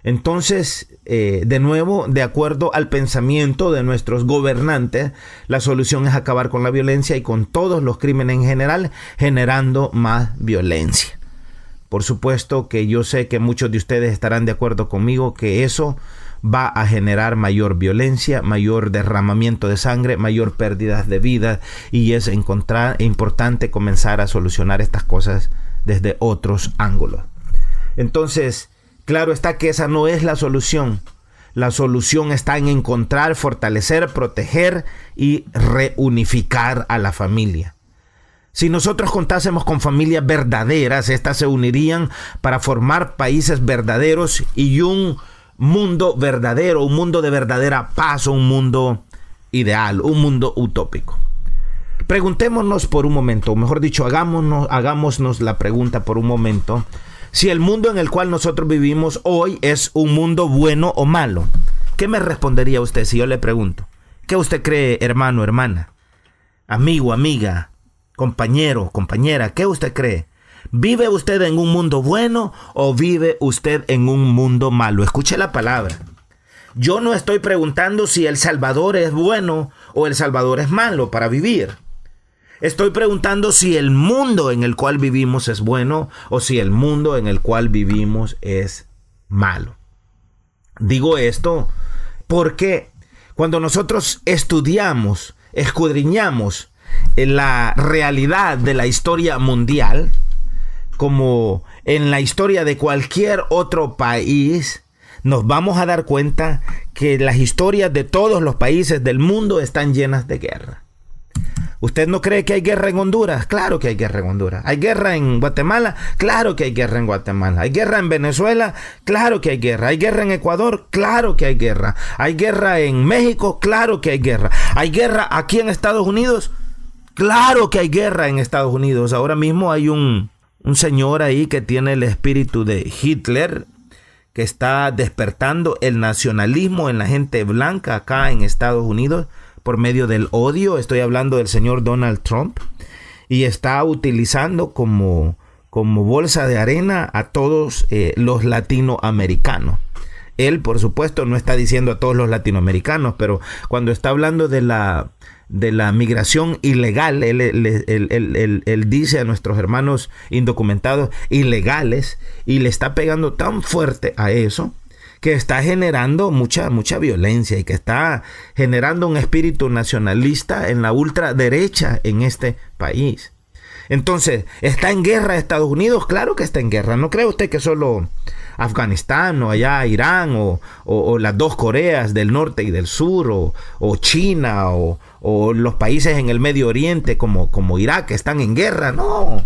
Entonces, de nuevo, de acuerdo al pensamiento de nuestros gobernantes, la solución es acabar con la violencia y con todos los crímenes en general, generando más violencia. Por supuesto que yo sé que muchos de ustedes estarán de acuerdo conmigo que eso va a generar mayor violencia, mayor derramamiento de sangre, mayor pérdidas de vida, y es importante comenzar a solucionar estas cosas desde otros ángulos. Entonces, claro está que esa no es la solución. La solución está en encontrar, fortalecer, proteger y reunificar a la familia. Si nosotros contásemos con familias verdaderas, estas se unirían para formar países verdaderos y un mundo verdadero, un mundo de verdadera paz, un mundo ideal, un mundo utópico. Preguntémonos por un momento, o mejor dicho, hagámonos la pregunta por un momento, si el mundo en el cual nosotros vivimos hoy es un mundo bueno o malo. ¿Qué me respondería usted si yo le pregunto? ¿Qué usted cree, hermano, hermana, amigo, amiga, compañero, compañera? ¿Qué usted cree? ¿Vive usted en un mundo bueno o vive usted en un mundo malo? Escuche la palabra. Yo no estoy preguntando si El Salvador es bueno o El Salvador es malo para vivir. Estoy preguntando si el mundo en el cual vivimos es bueno o si el mundo en el cual vivimos es malo. Digo esto porque cuando nosotros estudiamos, escudriñamos la realidad de la historia mundial, como en la historia de cualquier otro país, nos vamos a dar cuenta que las historias de todos los países del mundo están llenas de guerra. ¿Usted no cree que hay guerra en Honduras? Claro que hay guerra en Honduras. ¿Hay guerra en Guatemala? Claro que hay guerra en Guatemala. ¿Hay guerra en Venezuela? Claro que hay guerra. ¿Hay guerra en Ecuador? Claro que hay guerra. ¿Hay guerra en México? Claro que hay guerra. ¿Hay guerra aquí en Estados Unidos? Claro que hay guerra en Estados Unidos. Ahora mismo hay un señor ahí que tiene el espíritu de Hitler, que está despertando el nacionalismo en la gente blanca acá en Estados Unidos por medio del odio. Estoy hablando del señor Donald Trump, y está utilizando como bolsa de arena a todos los latinoamericanos. Él, por supuesto, no está diciendo a todos los latinoamericanos, pero cuando está hablando de la migración ilegal, él dice a nuestros hermanos indocumentados ilegales, y le está pegando tan fuerte a eso que está generando mucha violencia y que está generando un espíritu nacionalista en la ultraderecha en este país. Entonces, ¿está en guerra Estados Unidos? Claro que está en guerra. ¿No cree usted que solo Afganistán o allá Irán o las dos Coreas del norte y del sur o China o los países en el Medio Oriente como Irak están en guerra? No,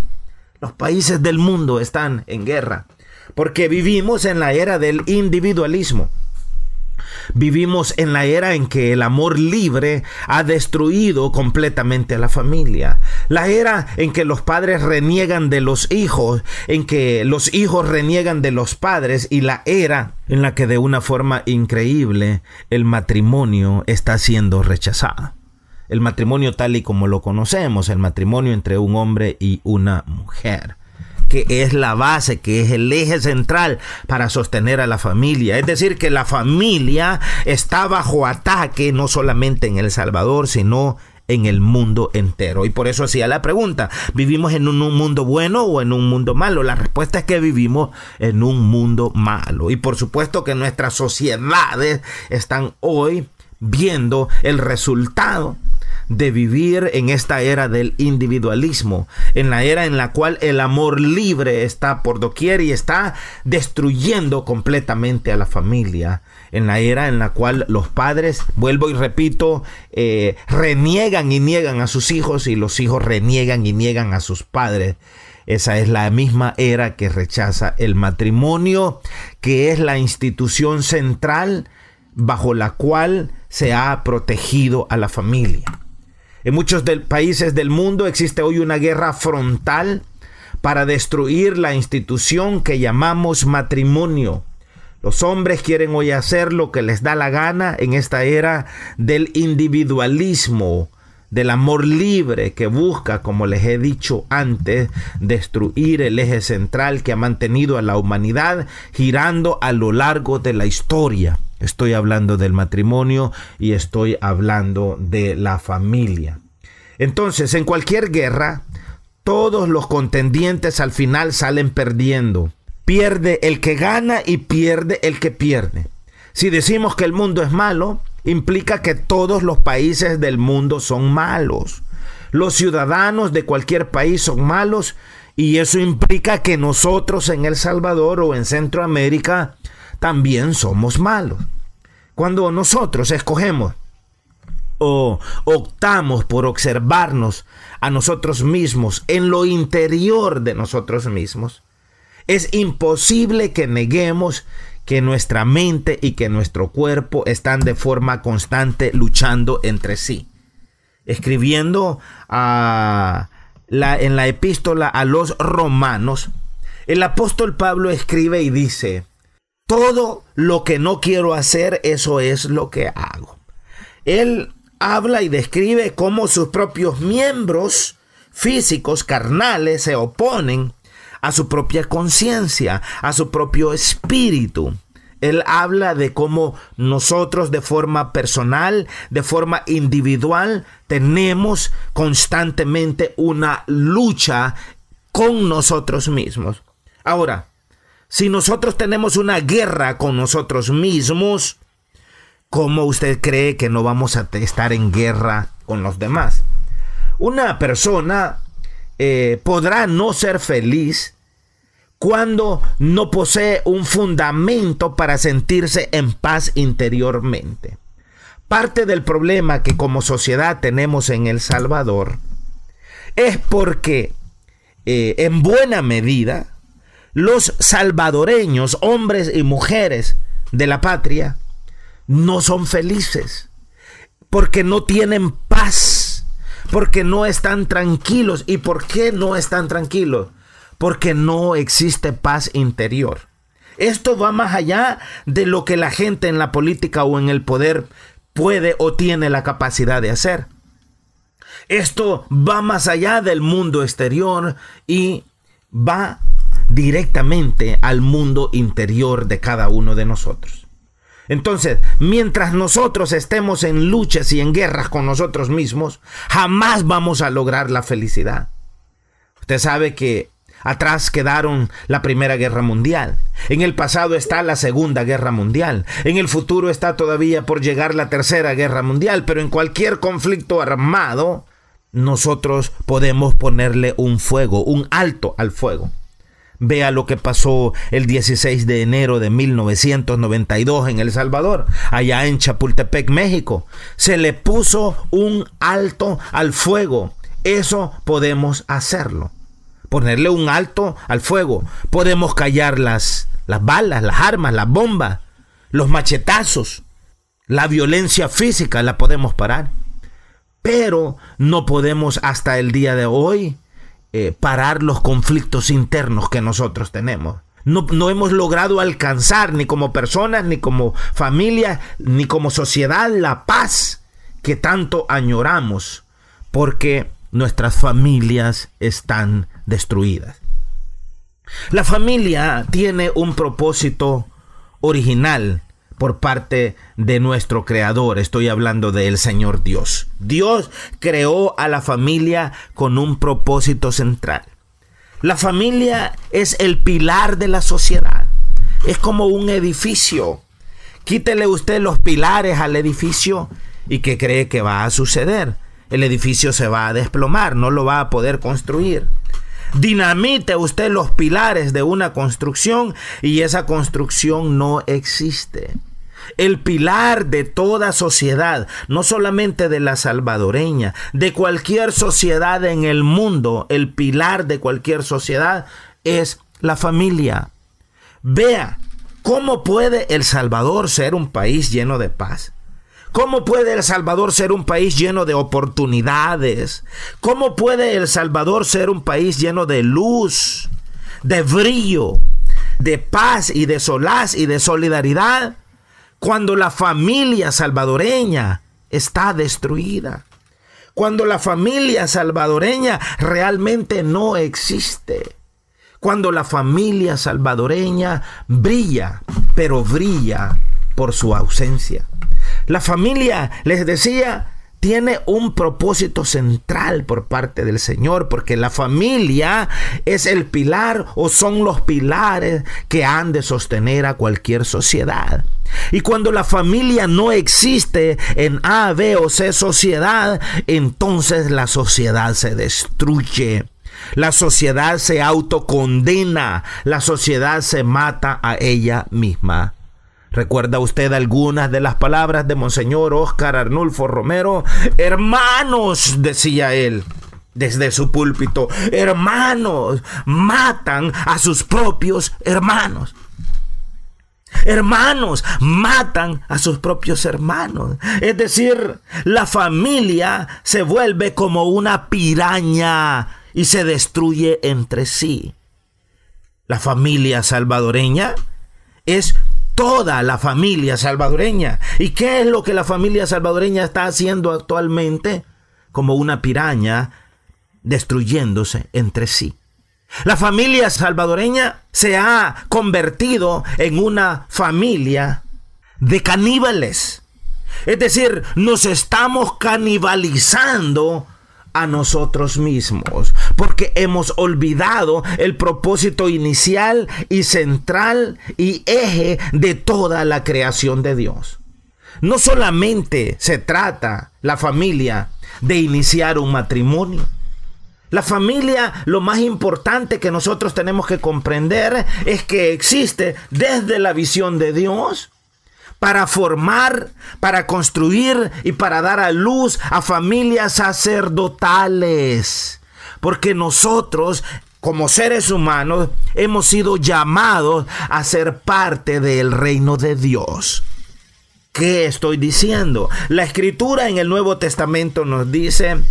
los países del mundo están en guerra porque vivimos en la era del individualismo. Vivimos en la era en que el amor libre ha destruido completamente a la familia. La era en que los padres reniegan de los hijos, en que los hijos reniegan de los padres, y la era en la que de una forma increíble el matrimonio está siendo rechazado. El matrimonio tal y como lo conocemos, el matrimonio entre un hombre y una mujer. que es la base, que es el eje central para sostener a la familia. Es decir, que la familia está bajo ataque no solamente en El Salvador, sino en el mundo entero. Y por eso hacía la pregunta: ¿vivimos en un mundo bueno o en un mundo malo? La respuesta es que vivimos en un mundo malo. Y por supuesto que nuestras sociedades están hoy viendo el resultado de vivir en esta era del individualismo, en la era en la cual el amor libre está por doquier y está destruyendo completamente a la familia, en la era en la cual los padres, vuelvo y repito, reniegan y niegan a sus hijos, y los hijos reniegan y niegan a sus padres. Esa es la misma era que rechaza el matrimonio, que es la institución central bajo la cual se ha protegido a la familia. En muchos países del mundo existe hoy una guerra frontal para destruir la institución que llamamos matrimonio. Los hombres quieren hoy hacer lo que les da la gana en esta era del individualismo, del amor libre, que busca, como les he dicho antes, destruir el eje central que ha mantenido a la humanidad girando a lo largo de la historia. Estoy hablando del matrimonio y estoy hablando de la familia. Entonces, en cualquier guerra, todos los contendientes al final salen perdiendo. Pierde el que gana y pierde el que pierde. Si decimos que el mundo es malo, implica que todos los países del mundo son malos. Los ciudadanos de cualquier país son malos, y eso implica que nosotros en El Salvador o en Centroamérica también somos malos. Cuando nosotros escogemos o optamos por observarnos a nosotros mismos en lo interior de nosotros mismos, es imposible que neguemos que nuestra mente y que nuestro cuerpo están de forma constante luchando entre sí. Escribiendo en la epístola a los Romanos, el apóstol Pablo escribe y dice: todo lo que no quiero hacer, eso es lo que hago. Él habla y describe cómo sus propios miembros físicos, carnales, se oponen a su propia conciencia, a su propio espíritu. Él habla de cómo nosotros, de forma personal, de forma individual, tenemos constantemente una lucha con nosotros mismos. Ahora, si nosotros tenemos una guerra con nosotros mismos, ¿cómo usted cree que no vamos a estar en guerra con los demás? Una persona podrá no ser feliz cuando no posee un fundamento para sentirse en paz interiormente. Parte del problema que como sociedad tenemos en El Salvador es porque en buena medida los salvadoreños, hombres y mujeres de la patria, no son felices, porque no tienen paz, porque no están tranquilos. ¿Y por qué no están tranquilos? Porque no existe paz interior. Esto va más allá de lo que la gente en la política o en el poder puede o tiene la capacidad de hacer. Esto va más allá del mundo exterior y va directamente al mundo interior de cada uno de nosotros. Entonces, mientras nosotros estemos en luchas y en guerras con nosotros mismos, jamás vamos a lograr la felicidad. Usted sabe que atrás quedaron la Primera Guerra Mundial. En el pasado está la Segunda Guerra Mundial. En el futuro está todavía por llegar la Tercera Guerra Mundial. Pero en cualquier conflicto armado, nosotros podemos ponerle un fuego, un alto al fuego. Vea lo que pasó el 16 de enero de 1992 en El Salvador, allá en Chapultepec, México. Se le puso un alto al fuego. Eso podemos hacerlo. Ponerle un alto al fuego. Podemos callar las balas, las armas, las bombas, los machetazos, la violencia física, la podemos parar. Pero no podemos hasta el día de hoy parar los conflictos internos que nosotros tenemos. No hemos logrado alcanzar, ni como personas, ni como familia, ni como sociedad, la paz que tanto añoramos, porque nuestras familias están destruidas. La familia tiene un propósito original por parte de nuestro Creador. Estoy hablando del Señor Dios. Dios creó a la familia con un propósito central. La familia es el pilar de la sociedad. Es como un edificio. Quítele usted los pilares al edificio y ¿qué cree que va a suceder? El edificio se va a desplomar, no lo va a poder construir. Dinamite usted los pilares de una construcción y esa construcción no existe. El pilar de toda sociedad, no solamente de la salvadoreña, de cualquier sociedad en el mundo, el pilar de cualquier sociedad es la familia. Vea, ¿cómo puede El Salvador ser un país lleno de paz? ¿Cómo puede El Salvador ser un país lleno de oportunidades? ¿Cómo puede El Salvador ser un país lleno de luz, de brillo, de paz y de solaz y de solidaridad? Cuando la familia salvadoreña está destruida. Cuando la familia salvadoreña realmente no existe. Cuando la familia salvadoreña brilla, pero brilla por su ausencia. La familia, les decía, tiene un propósito central por parte del Señor, porque la familia es el pilar o son los pilares que han de sostener a cualquier sociedad. Y cuando la familia no existe en A, B o C sociedad, entonces la sociedad se destruye. La sociedad se autocondena, la sociedad se mata a ella misma. ¿Recuerda usted algunas de las palabras de Monseñor Óscar Arnulfo Romero? Hermanos, decía él desde su púlpito, hermanos matan a sus propios hermanos. Hermanos matan a sus propios hermanos. Es decir, la familia se vuelve como una piraña y se destruye entre sí. La familia salvadoreña es toda la familia salvadoreña. ¿Y qué es lo que la familia salvadoreña está haciendo actualmente? Como una piraña destruyéndose entre sí. La familia salvadoreña se ha convertido en una familia de caníbales. Es decir, nos estamos canibalizando a nosotros mismos, porque hemos olvidado el propósito inicial y central y eje de toda la creación de Dios. No solamente se trata la familia de iniciar un matrimonio. La familia, lo más importante que nosotros tenemos que comprender es que existe desde la visión de Dios para formar, para construir y para dar a luz a familias sacerdotales. Porque nosotros, como seres humanos, hemos sido llamados a ser parte del reino de Dios. ¿Qué estoy diciendo? La Escritura en el Nuevo Testamento nos dice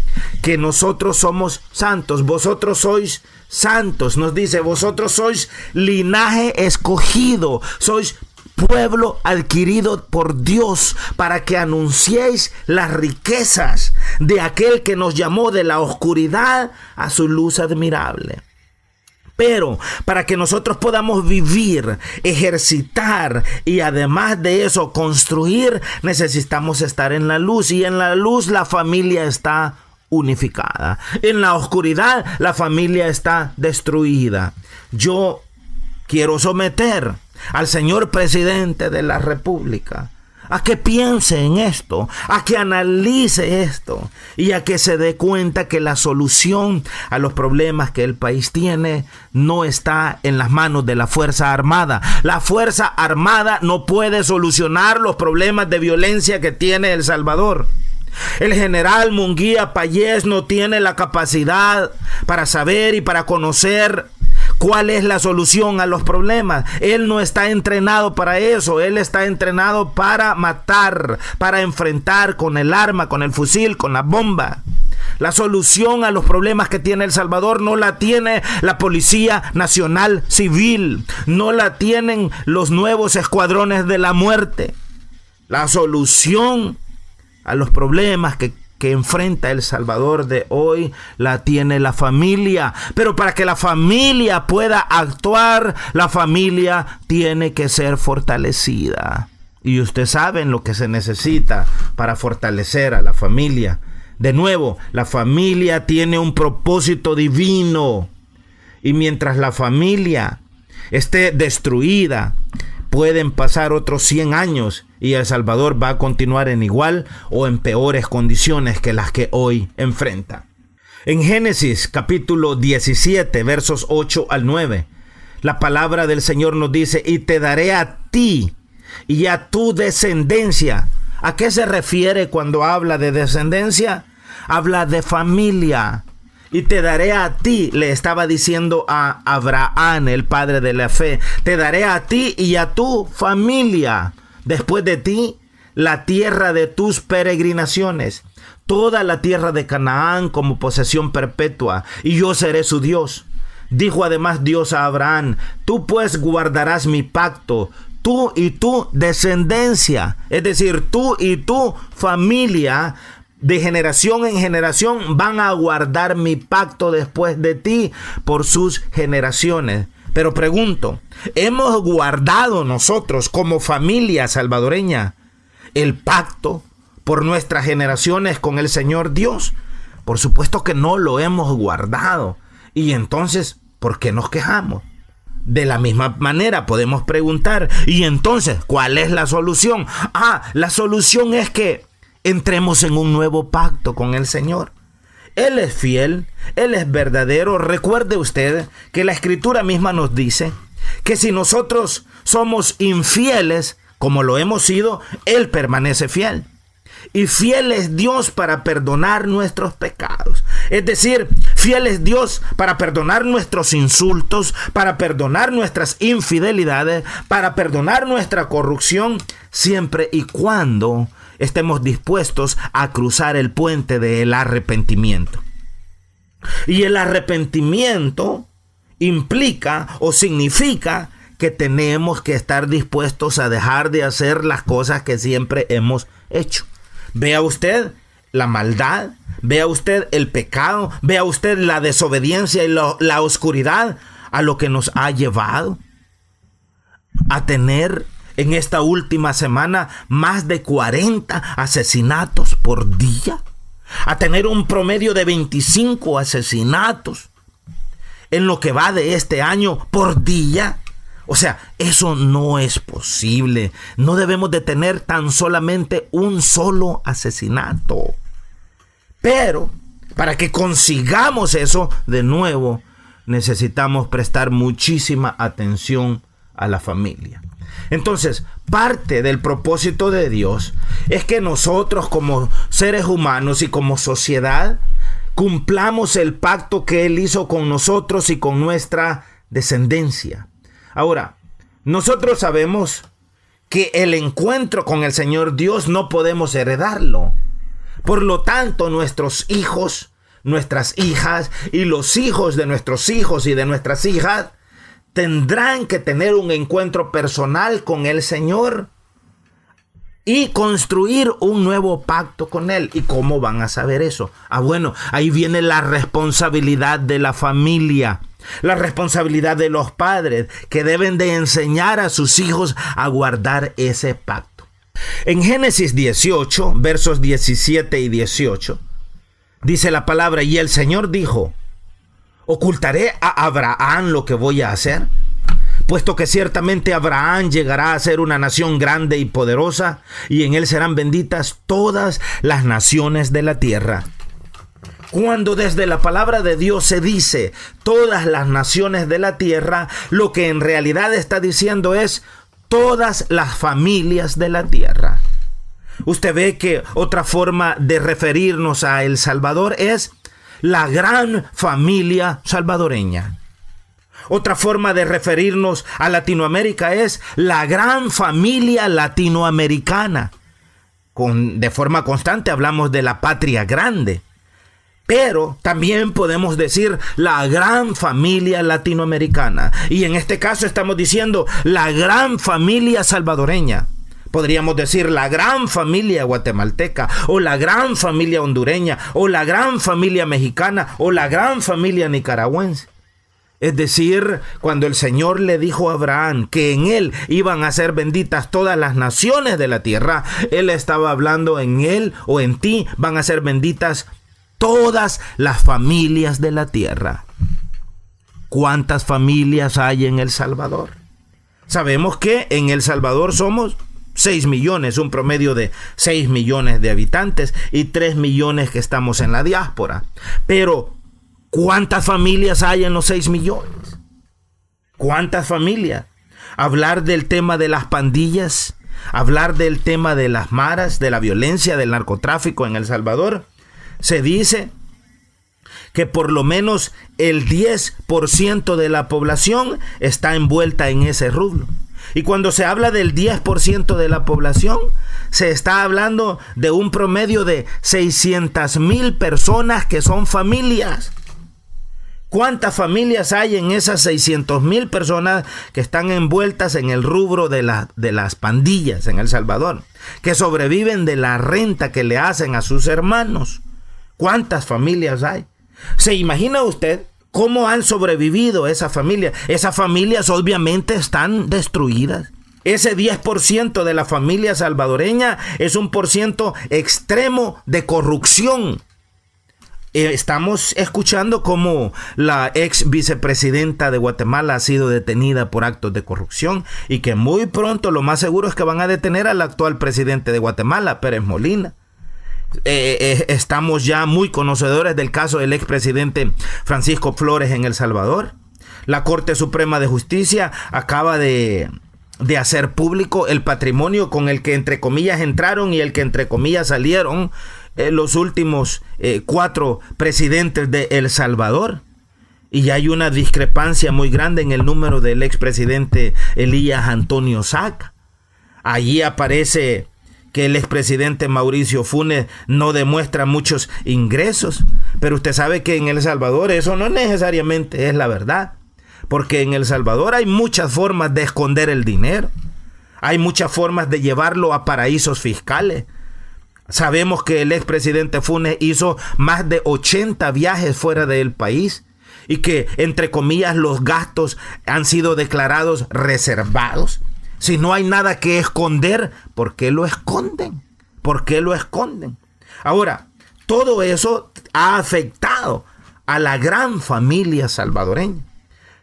que nosotros somos santos. Vosotros sois santos. Nos dice, vosotros sois linaje escogido. Sois pueblo adquirido por Dios para que anunciéis las riquezas de aquel que nos llamó de la oscuridad a su luz admirable. Pero para que nosotros podamos vivir, ejercitar y además de eso construir, necesitamos estar en la luz. Y en la luz la familia está unificada. En la oscuridad la familia está destruida. Yo quiero someter al señor presidente de la República a que piense en esto, a que analice esto y a que se dé cuenta que la solución a los problemas que el país tiene no está en las manos de la Fuerza Armada. La Fuerza Armada no puede solucionar los problemas de violencia que tiene El Salvador. El general Munguía Payés no tiene la capacidad para saber y para conocer cuál es la solución a los problemas. Él no está entrenado para eso. Él está entrenado para matar, para enfrentar con el arma, con el fusil, con la bomba. La solución a los problemas que tiene El Salvador no la tiene la Policía Nacional Civil, no la tienen los nuevos escuadrones de la muerte. La solución a los problemas que que enfrenta El Salvador de hoy la tiene la familia. Pero para que la familia pueda actuar, la familia tiene que ser fortalecida. Y ustedes saben lo que se necesita para fortalecer a la familia. De nuevo, la familia tiene un propósito divino. Y mientras la familia esté destruida, pueden pasar otros 100 años y El Salvador va a continuar en igual o en peores condiciones que las que hoy enfrenta. En Génesis capítulo 17, versos 8 al 9, la palabra del Señor nos dice: y te daré a ti y a tu descendencia. ¿A qué se refiere cuando habla de descendencia? Habla de familia. Y te daré a ti, le estaba diciendo a Abraham, el padre de la fe, te daré a ti y a tu familia. Después de ti, la tierra de tus peregrinaciones, toda la tierra de Canaán como posesión perpetua, y yo seré su Dios. Dijo además Dios a Abraham: tú pues guardarás mi pacto, tú y tu descendencia, es decir, tú y tu familia, de generación en generación van a guardar mi pacto después de ti por sus generaciones. Pero pregunto, ¿hemos guardado nosotros como familia salvadoreña el pacto por nuestras generaciones con el Señor Dios? Por supuesto que no lo hemos guardado. Y entonces, ¿por qué nos quejamos? De la misma manera podemos preguntar, ¿y entonces cuál es la solución? La solución es que entremos en un nuevo pacto con el Señor. Él es fiel, Él es verdadero. Recuerde usted que la Escritura misma nos dice que si nosotros somos infieles, como lo hemos sido, Él permanece fiel. Y fiel es Dios para perdonar nuestros pecados. Es decir, fiel es Dios para perdonar nuestros insultos, para perdonar nuestras infidelidades, para perdonar nuestra corrupción, siempre y cuando estemos dispuestos a cruzar el puente del arrepentimiento. Y el arrepentimiento implica o significa que tenemos que estar dispuestos a dejar de hacer las cosas que siempre hemos hecho. Vea usted la maldad, vea usted el pecado, vea usted la desobediencia y la oscuridad a lo que nos ha llevado a tener en esta última semana más de 40 asesinatos por día, a tener un promedio de 25 asesinatos en lo que va de este año por día. O sea, eso no es posible. No debemos de tener tan solamente un solo asesinato. Pero para que consigamos eso de nuevo, necesitamos prestar muchísima atención a la familia. Entonces, parte del propósito de Dios es que nosotros como seres humanos y como sociedad cumplamos el pacto que Él hizo con nosotros y con nuestra descendencia. Ahora, nosotros sabemos que el encuentro con el Señor Dios no podemos heredarlo. Por lo tanto, nuestros hijos, nuestras hijas y los hijos de nuestros hijos y de nuestras hijas tendrán que tener un encuentro personal con el Señor y construir un nuevo pacto con Él. ¿Y cómo van a saber eso? Bueno, ahí viene la responsabilidad de la familia, la responsabilidad de los padres, que deben de enseñar a sus hijos a guardar ese pacto. En Génesis 18, versos 17 y 18, dice la palabra: y el Señor dijo: ¿ocultaré a Abraham lo que voy a hacer? Puesto que ciertamente Abraham llegará a ser una nación grande y poderosa, y en él serán benditas todas las naciones de la tierra. Cuando desde la palabra de Dios se dice todas las naciones de la tierra, lo que en realidad está diciendo es todas las familias de la tierra. Usted ve que otra forma de referirnos a El Salvador es la gran familia salvadoreña. Otra forma de referirnos a Latinoamérica es la gran familia latinoamericana. De forma constante hablamos de la patria grande. Pero también podemos decir la gran familia latinoamericana. Y en este caso estamos diciendo la gran familia salvadoreña. Podríamos decir la gran familia guatemalteca, o la gran familia hondureña, o la gran familia mexicana, o la gran familia nicaragüense. Es decir, cuando el Señor le dijo a Abraham que en él iban a ser benditas todas las naciones de la tierra, él estaba hablando en él o en ti van a ser benditas todas las familias de la tierra. ¿Cuántas familias hay en El Salvador? Sabemos que en El Salvador somos 6 millones, un promedio de 6 millones de habitantes y 3 millones que estamos en la diáspora. Pero, ¿cuántas familias hay en los 6 millones? ¿Cuántas familias? Hablar del tema de las pandillas, hablar del tema de las maras, de la violencia, del narcotráfico en El Salvador. Se dice que por lo menos el 10% de la población está envuelta en ese rubro. Y cuando se habla del 10% de la población, se está hablando de un promedio de 600,000 personas que son familias. ¿Cuántas familias hay en esas 600,000 personas que están envueltas en el rubro de las pandillas en El Salvador? Que sobreviven de la renta que le hacen a sus hermanos. ¿Cuántas familias hay? ¿Se imagina usted cómo han sobrevivido esas familias? Esas familias obviamente están destruidas. Ese 10% de la familia salvadoreña es un % extremo de corrupción. Estamos escuchando cómo la ex vicepresidenta de Guatemala ha sido detenida por actos de corrupción y que muy pronto lo más seguro es que van a detener al actual presidente de Guatemala, Pérez Molina. Estamos ya muy conocedores del caso del expresidente Francisco Flores en El Salvador. La Corte Suprema de Justicia acaba de hacer público el patrimonio con el que entre comillas entraron y el que entre comillas salieron los últimos 4 presidentes de El Salvador. Y hay una discrepancia muy grande en el número del expresidente Elías Antonio Saca. Allí aparece que el expresidente Mauricio Funes no demuestra muchos ingresos, pero usted sabe que en El Salvador eso no necesariamente es la verdad, porque en El Salvador hay muchas formas de esconder el dinero, hay muchas formas de llevarlo a paraísos fiscales. Sabemos que el expresidente Funes hizo más de 80 viajes fuera del país y que, entre comillas, los gastos han sido declarados reservados. Si no hay nada que esconder, ¿por qué lo esconden? ¿Por qué lo esconden? Ahora, todo eso ha afectado a la gran familia salvadoreña.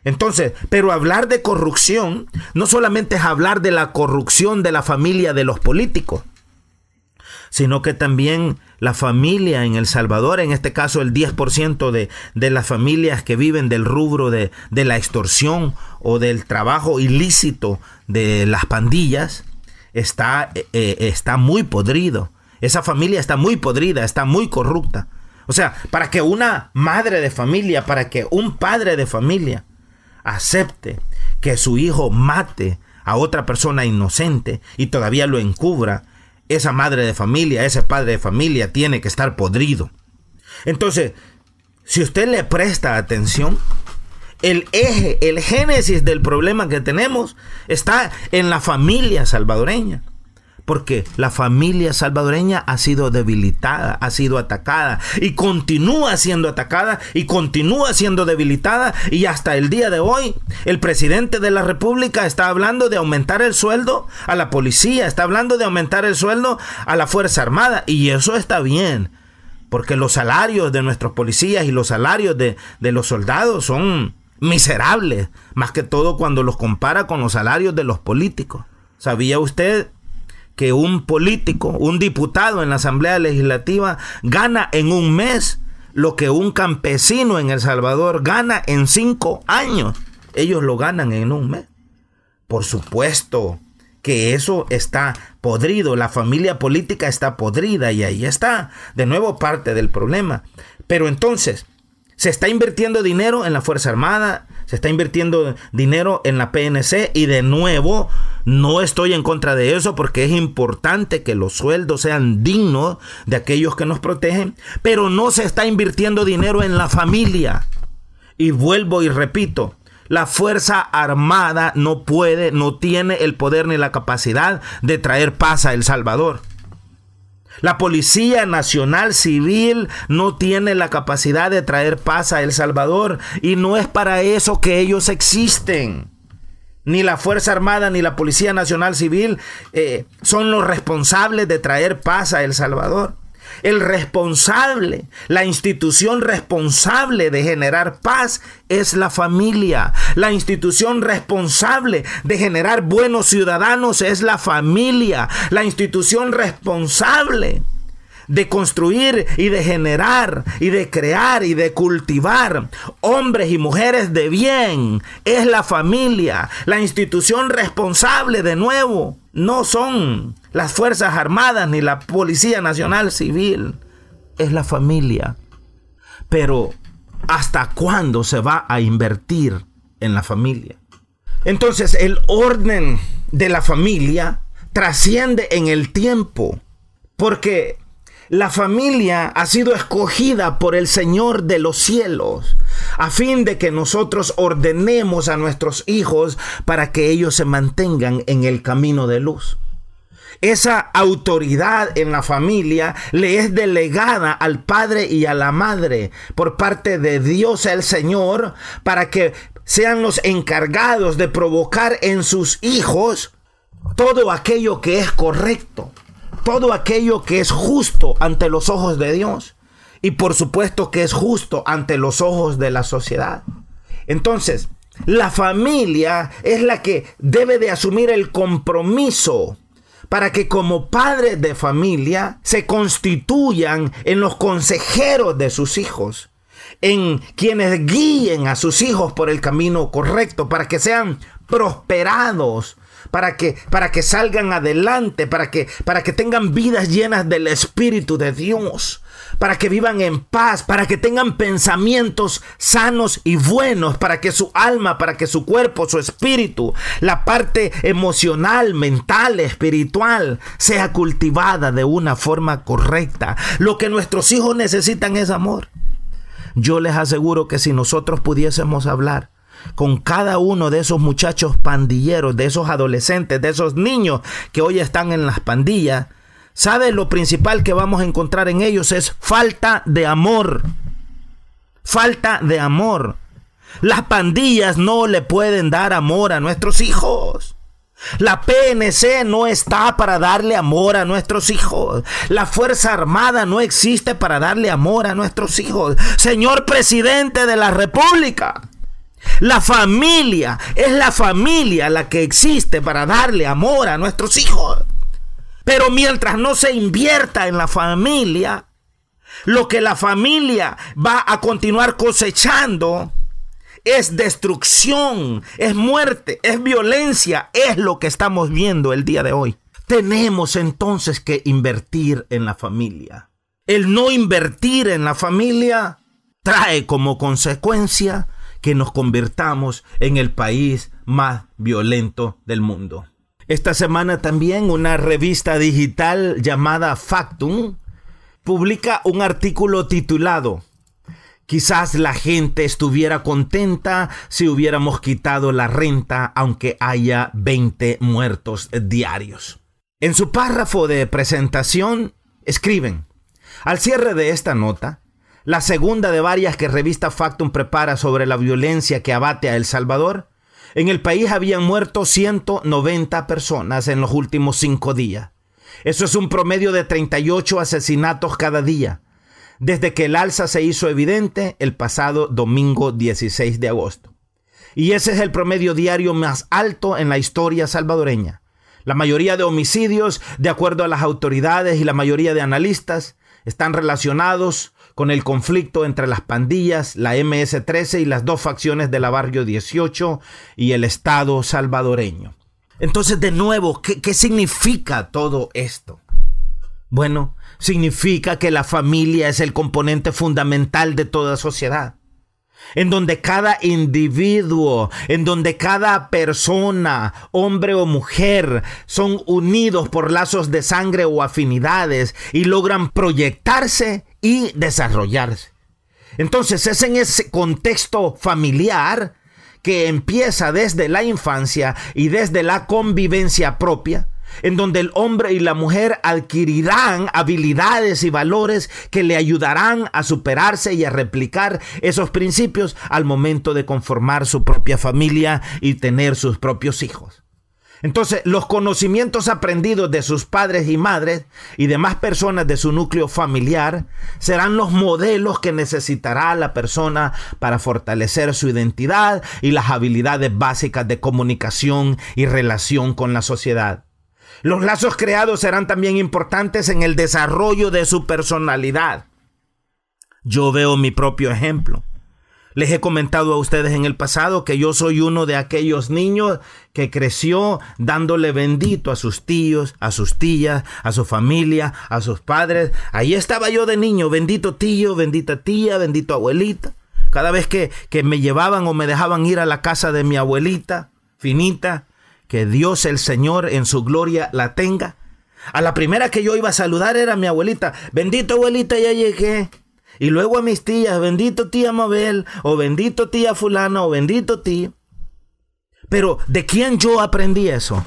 Entonces, pero hablar de corrupción no solamente es hablar de la corrupción de la familia de los políticos, sino que también la familia en El Salvador, en este caso el 10% de las familias que viven del rubro de la extorsión o del trabajo ilícito de las pandillas, está muy podrido. Esa familia está muy podrida, está muy corrupta. O sea, para que una madre de familia, para que un padre de familia acepte que su hijo mate a otra persona inocente y todavía lo encubra, esa madre de familia, ese padre de familia tiene que estar podrido. Entonces, si usted le presta atención, el eje, el génesis del problema que tenemos está en la familia salvadoreña. Porque la familia salvadoreña ha sido debilitada, ha sido atacada y continúa siendo atacada y continúa siendo debilitada. Y hasta el día de hoy, el presidente de la República está hablando de aumentar el sueldo a la policía, está hablando de aumentar el sueldo a la Fuerza Armada. Y eso está bien, porque los salarios de nuestros policías y los salarios de los soldados son miserables, más que todo cuando los compara con los salarios de los políticos. ¿Sabía usted que un político, un diputado en la Asamblea Legislativa gana en un mes lo que un campesino en El Salvador gana en 5 años? Ellos lo ganan en un mes. Por supuesto que eso está podrido, la familia política está podrida y ahí está de nuevo parte del problema. Pero entonces, se está invirtiendo dinero en la Fuerza Armada, se está invirtiendo dinero en la PNC y de nuevo no estoy en contra de eso porque es importante que los sueldos sean dignos de aquellos que nos protegen, pero no se está invirtiendo dinero en la familia. Y vuelvo y repito, La Fuerza Armada no puede, no tiene el poder ni la capacidad de traer paz a El Salvador. La Policía Nacional Civil no tiene la capacidad de traer paz a El Salvador, y no es para eso que ellos existen. Ni la Fuerza Armada ni la Policía Nacional Civil son los responsables de traer paz a El Salvador. El responsable, la institución responsable de generar paz es la familia. La institución responsable de generar buenos ciudadanos es la familia. La institución responsable de construir y de generar y de crear y de cultivar hombres y mujeres de bien es la familia. La institución responsable, de nuevo, no son las Fuerzas Armadas ni la Policía Nacional Civil, es la familia. Pero ¿hasta cuándo se va a invertir en la familia? Entonces, el orden de la familia trasciende en el tiempo, porque la familia ha sido escogida por el Señor de los cielos a fin de que nosotros ordenemos a nuestros hijos para que ellos se mantengan en el camino de luz. Esa autoridad en la familia le es delegada al padre y a la madre por parte de Dios el Señor, para que sean los encargados de provocar en sus hijos todo aquello que es correcto, todo aquello que es justo ante los ojos de Dios, y por supuesto que es justo ante los ojos de la sociedad. Entonces, la familia es la que debe de asumir el compromiso para que como padres de familia se constituyan en los consejeros de sus hijos, en quienes guíen a sus hijos por el camino correcto, para que sean prosperados, para que salgan adelante, para que tengan vidas llenas del Espíritu de Dios, para que vivan en paz, para que tengan pensamientos sanos y buenos, para que su alma, para que su cuerpo, su espíritu, la parte emocional, mental, espiritual, sea cultivada de una forma correcta. Lo que nuestros hijos necesitan es amor. Yo les aseguro que si nosotros pudiésemos hablar con cada uno de esos muchachos pandilleros, de esos adolescentes, de esos niños que hoy están en las pandillas, ¿sabe lo principal que vamos a encontrar en ellos? Es falta de amor. Falta de amor. Las pandillas no le pueden dar amor a nuestros hijos. La PNC no está para darle amor a nuestros hijos. La Fuerza Armada no existe para darle amor a nuestros hijos. Señor Presidente de la República, la familia es la familia la que existe para darle amor a nuestros hijos. Pero mientras no se invierta en la familia, lo que la familia va a continuar cosechando es destrucción, es muerte, es violencia, es lo que estamos viendo el día de hoy. Tenemos entonces que invertir en la familia. El no invertir en la familia trae como consecuencia que nos convirtamos en el país más violento del mundo. Esta semana también una revista digital llamada Factum publica un artículo titulado "Quizás la gente estuviera contenta si hubiéramos quitado la renta aunque haya 20 muertos diarios". En su párrafo de presentación escriben: al cierre de esta nota, la segunda de varias que revista Factum prepara sobre la violencia que abate a El Salvador, en el país habían muerto 190 personas en los últimos 5 días. Eso es un promedio de 38 asesinatos cada día, desde que el alza se hizo evidente el pasado domingo 16 de agosto. Y ese es el promedio diario más alto en la historia salvadoreña. La mayoría de homicidios, de acuerdo a las autoridades y la mayoría de analistas, están relacionados con el conflicto entre las pandillas, la MS-13 y las dos facciones de la Barrio 18 y el Estado salvadoreño. Entonces, de nuevo, ¿qué significa todo esto? Bueno, significa que la familia es el componente fundamental de toda sociedad, en donde cada individuo, en donde cada persona, hombre o mujer, son unidos por lazos de sangre o afinidades y logran proyectarse y desarrollarse. Entonces es en ese contexto familiar que empieza desde la infancia y desde la convivencia propia, en donde el hombre y la mujer adquirirán habilidades y valores que le ayudarán a superarse y a replicar esos principios al momento de conformar su propia familia y tener sus propios hijos. Entonces, los conocimientos aprendidos de sus padres y madres y demás personas de su núcleo familiar serán los modelos que necesitará la persona para fortalecer su identidad y las habilidades básicas de comunicación y relación con la sociedad. Los lazos creados serán también importantes en el desarrollo de su personalidad. Yo veo mi propio ejemplo. Les he comentado a ustedes en el pasado que yo soy uno de aquellos niños que creció dándole bendito a sus tíos, a sus tías, a su familia, a sus padres. Ahí estaba yo de niño, bendito tío, bendita tía, bendito abuelita. Cada vez que me llevaban o me dejaban ir a la casa de mi abuelita, finita, que Dios el Señor en su gloria la tenga, a la primera que yo iba a saludar era a mi abuelita. Bendito abuelita, ya llegué. Y luego a mis tías, bendito tía Mabel, o bendito tía fulana, o bendito tío. Pero ¿de quién yo aprendí eso?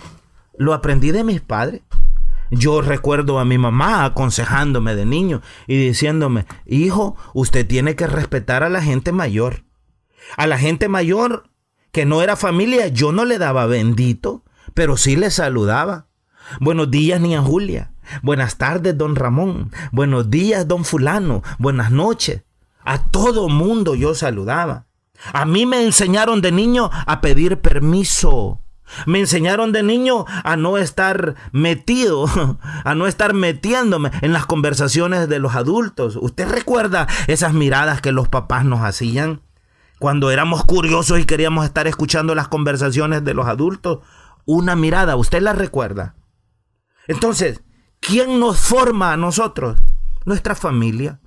Lo aprendí de mis padres. Yo recuerdo a mi mamá aconsejándome de niño y diciéndome: hijo, usted tiene que respetar a la gente mayor. A la gente mayor que no era familia, yo no le daba bendito, pero sí le saludaba. Buenos días, niña Julia. Buenas tardes, don Ramón. Buenos días, don fulano. Buenas noches. A todo mundo yo saludaba. A mí me enseñaron de niño a pedir permiso. Me enseñaron de niño a no estar metido, a no estar metiéndome en las conversaciones de los adultos. ¿Usted recuerda esas miradas que los papás nos hacían cuando éramos curiosos y queríamos estar escuchando las conversaciones de los adultos? Una mirada, ¿usted la recuerda? Entonces, ¿quién nos forma a nosotros? Nuestra familia.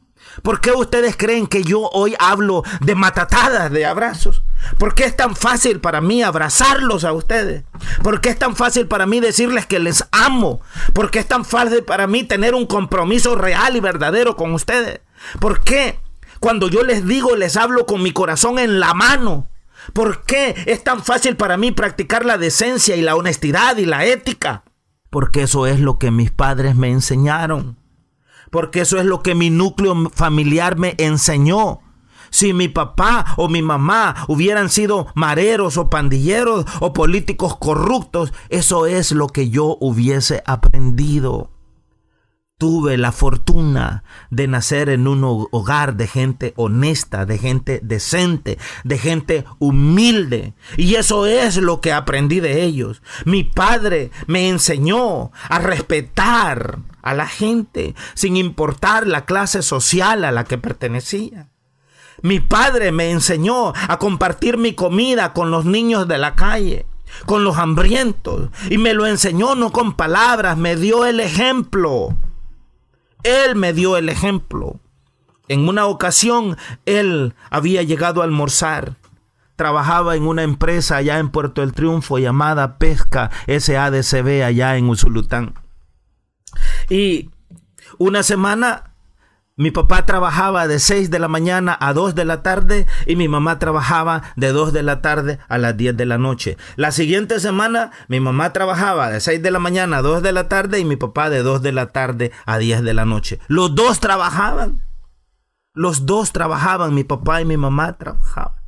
¿Por qué ustedes creen que yo hoy hablo de matatadas, de abrazos? ¿Por qué es tan fácil para mí abrazarlos a ustedes? ¿Por qué es tan fácil para mí decirles que les amo? ¿Por qué es tan fácil para mí tener un compromiso real y verdadero con ustedes? ¿Por qué cuando yo les digo, les hablo con mi corazón en la mano? ¿Por qué es tan fácil para mí practicar la decencia y la honestidad y la ética? Porque eso es lo que mis padres me enseñaron. Porque eso es lo que mi núcleo familiar me enseñó. Si mi papá o mi mamá hubieran sido mareros o pandilleros o políticos corruptos, eso es lo que yo hubiese aprendido. Tuve la fortuna de nacer en un hogar de gente honesta, de gente decente, de gente humilde. Y eso es lo que aprendí de ellos. Mi padre me enseñó a respetar a la gente, sin importar la clase social a la que pertenecía. Mi padre me enseñó a compartir mi comida con los niños de la calle, con los hambrientos. Y me lo enseñó no con palabras, me dio el ejemplo. Él me dio el ejemplo. En una ocasión, él había llegado a almorzar. Trabajaba en una empresa allá en Puerto del Triunfo llamada Pesca SADCB allá en Usulután. Y una semana mi papá trabajaba de 6 de la mañana a 2 de la tarde y mi mamá trabajaba de 2 de la tarde a las 10 de la noche. La siguiente semana mi mamá trabajaba de 6 de la mañana a 2 de la tarde y mi papá de 2 de la tarde a 10 de la noche. Los dos trabajaban. Los dos trabajaban, mi papá y mi mamá trabajaban.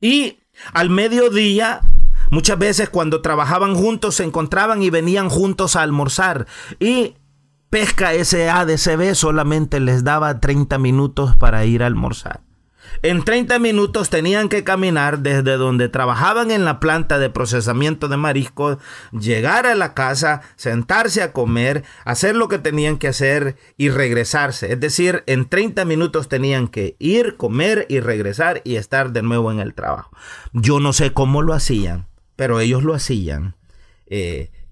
Y al mediodía, muchas veces cuando trabajaban juntos se encontraban y venían juntos a almorzar. Y Pesca SADCB solamente les daba 30 minutos para ir a almorzar. En 30 minutos tenían que caminar desde donde trabajaban en la planta de procesamiento de mariscos, llegar a la casa, sentarse a comer, hacer lo que tenían que hacer y regresarse. Es decir, en 30 minutos tenían que ir, comer y regresar y estar de nuevo en el trabajo. Yo no sé cómo lo hacían, pero ellos lo hacían.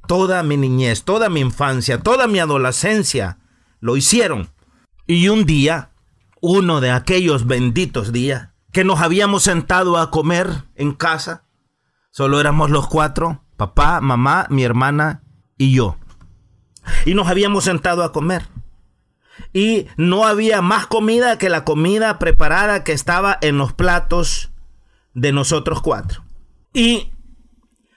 Toda mi niñez, toda mi infancia, toda mi adolescencia lo hicieron. Y un día, uno de aquellos benditos días que nos habíamos sentado a comer en casa, solo éramos los 4, papá, mamá, mi hermana y yo. Y nos habíamos sentado a comer. Y no había más comida que la comida preparada que estaba en los platos de nosotros 4. Y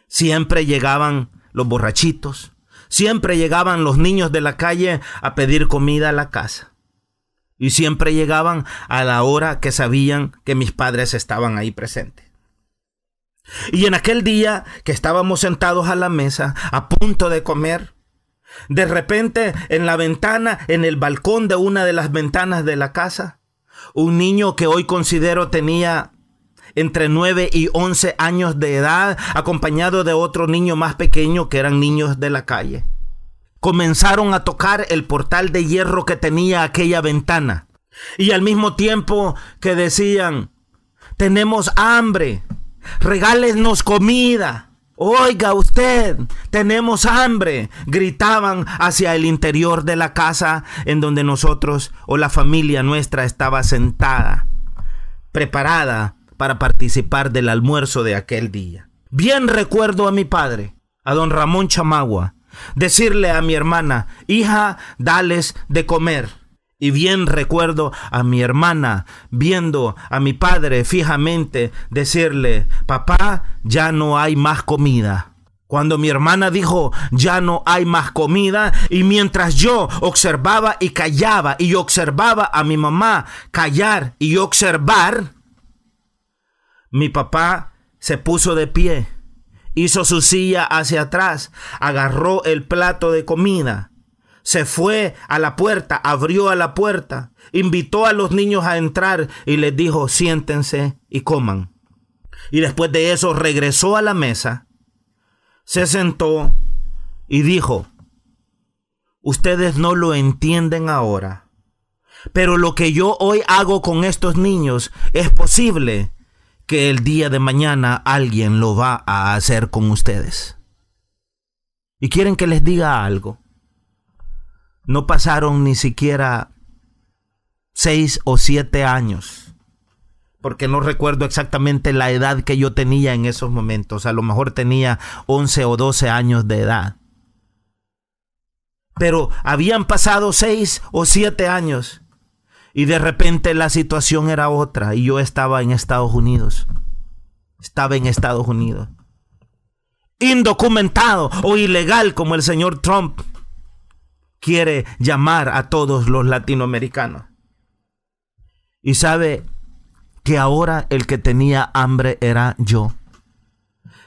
siempre llegaban los borrachitos, siempre llegaban los niños de la calle a pedir comida a la casa. Y siempre llegaban a la hora que sabían que mis padres estaban ahí presentes. Y en aquel día que estábamos sentados a la mesa, a punto de comer, de repente en la ventana, en el balcón de una de las ventanas de la casa, un niño que hoy considero tenía entre 9 y 11 años de edad, acompañado de otro niño más pequeño que eran niños de la calle, comenzaron a tocar el portal de hierro que tenía aquella ventana. Y al mismo tiempo que decían: tenemos hambre, regálenos comida. Oiga usted, tenemos hambre. Gritaban hacia el interior de la casa en donde nosotros o la familia nuestra estaba sentada, preparada para participar del almuerzo de aquel día. Bien recuerdo a mi padre, a don Ramón Chamagua, decirle a mi hermana: hija, dales de comer. Y bien recuerdo a mi hermana, viendo a mi padre fijamente, decirle: papá, ya no hay más comida. Cuando mi hermana dijo: ya no hay más comida, y mientras yo observaba y callaba, y observaba a mi mamá callar y observar, mi papá se puso de pie, hizo su silla hacia atrás, agarró el plato de comida, se fue a la puerta, abrió a la puerta, invitó a los niños a entrar y les dijo: siéntense y coman. Y después de eso regresó a la mesa, se sentó y dijo: ustedes no lo entienden ahora, pero lo que yo hoy hago con estos niños es posible que el día de mañana alguien lo va a hacer con ustedes. Y quieren que les diga algo. No pasaron ni siquiera 6 o 7 años, porque no recuerdo exactamente la edad que yo tenía en esos momentos. A lo mejor tenía 11 o 12 años de edad. Pero habían pasado 6 o 7 años y de repente la situación era otra y yo estaba en Estados Unidos. Estaba en Estados Unidos. Indocumentado o ilegal, como el señor Trump quiere llamar a todos los latinoamericanos. Y sabe que ahora el que tenía hambre era yo.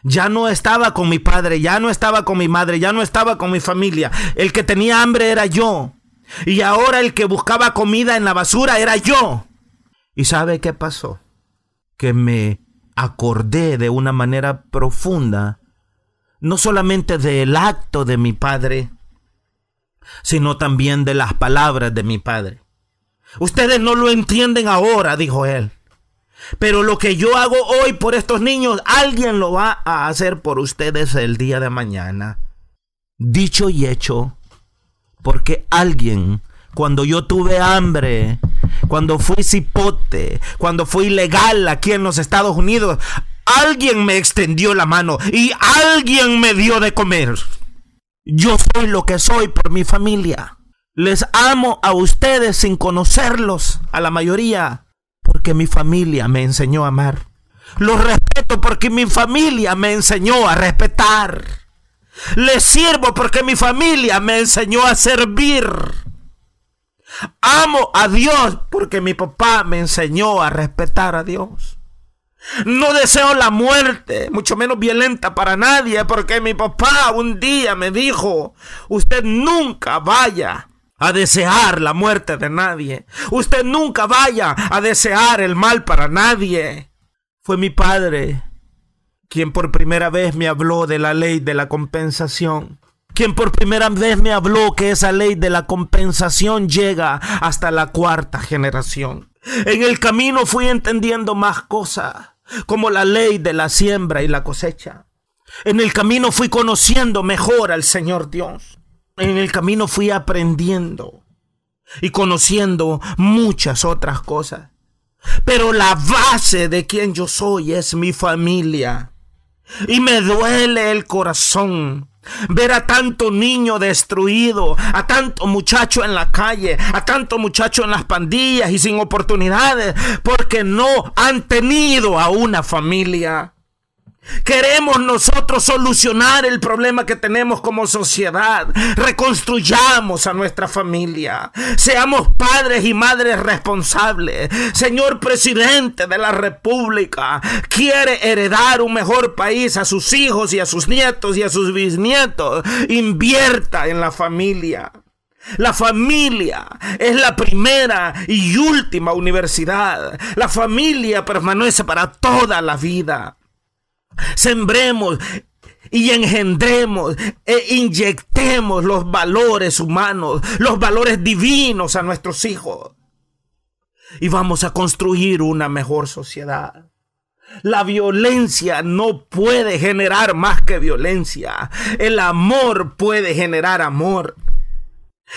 Ya no estaba con mi padre, ya no estaba con mi madre, ya no estaba con mi familia. El que tenía hambre era yo. Y ahora el que buscaba comida en la basura era yo. ¿Y sabe qué pasó? Que me acordé de una manera profunda, no solamente del acto de mi padre, sino también de las palabras de mi padre. Ustedes no lo entienden ahora, dijo él, pero lo que yo hago hoy por estos niños, alguien lo va a hacer por ustedes el día de mañana. Dicho y hecho, porque alguien, cuando yo tuve hambre, cuando fui cipote, cuando fui ilegal aquí en los Estados Unidos, alguien me extendió la mano y alguien me dio de comer. Yo soy lo que soy por mi familia. Les amo a ustedes sin conocerlos, a la mayoría, porque mi familia me enseñó a amar. Los respeto porque mi familia me enseñó a respetar. Les sirvo porque mi familia me enseñó a servir. Amo a Dios porque mi papá me enseñó a respetar a Dios. No deseo la muerte, mucho menos violenta para nadie, porque mi papá un día me dijo: usted nunca vaya a desear la muerte de nadie. Usted nunca vaya a desear el mal para nadie. Fue mi padre quien por primera vez me habló de la ley de la compensación. Quien por primera vez me habló que esa ley de la compensación llega hasta la 4ª generación. En el camino fui entendiendo más cosas, como la ley de la siembra y la cosecha. En el camino fui conociendo mejor al Señor Dios. En el camino fui aprendiendo y conociendo muchas otras cosas. Pero la base de quien yo soy es mi familia. Y me duele el corazón Ver a tanto niño destruido, a tanto muchacho en la calle, a tanto muchacho en las pandillas y sin oportunidades porque no han tenido a una familia. Queremos nosotros solucionar el problema que tenemos como sociedad. Reconstruyamos a nuestra familia. Seamos padres y madres responsables. Señor presidente de la República, quiere heredar un mejor país a sus hijos y a sus nietos y a sus bisnietos. Invierta en la familia. La familia es la primera y última universidad. La familia permanece para toda la vida. Sembremos y engendremos e inyectemos los valores humanos, los valores divinos a nuestros hijos. Y vamos a construir una mejor sociedad. La violencia no puede generar más que violencia. El amor puede generar amor.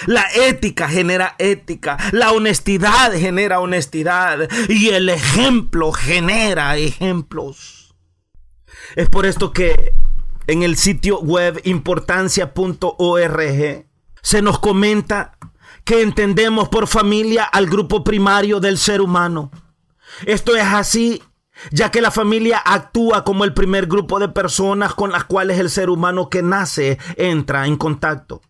La ética genera ética, la honestidad genera honestidad y el ejemplo genera ejemplos. Es por esto que en el sitio web importancia.org se nos comenta que entendemos por familia al grupo primario del ser humano. Esto es así, ya que la familia actúa como el primer grupo de personas con las cuales el ser humano que nace entra en contacto.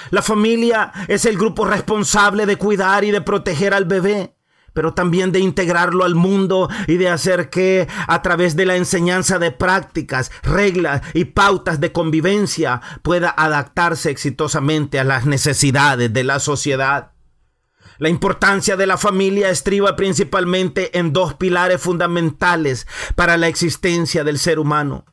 La familia es el grupo responsable de cuidar y de proteger al bebé, pero también de integrarlo al mundo y de hacer que a través de la enseñanza de prácticas, reglas y pautas de convivencia pueda adaptarse exitosamente a las necesidades de la sociedad. La importancia de la familia estriba principalmente en dos pilares fundamentales para la existencia del ser humano.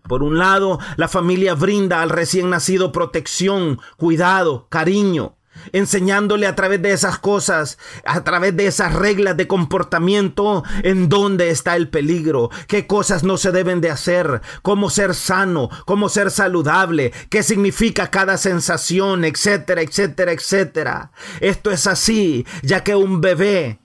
Por un lado, la familia brinda al recién nacido protección, cuidado, cariño, enseñándole a través de esas cosas, a través de esas reglas de comportamiento, en dónde está el peligro, qué cosas no se deben de hacer, cómo ser sano, cómo ser saludable, qué significa cada sensación, etcétera, etcétera, etcétera. Esto es así, ya que un bebé,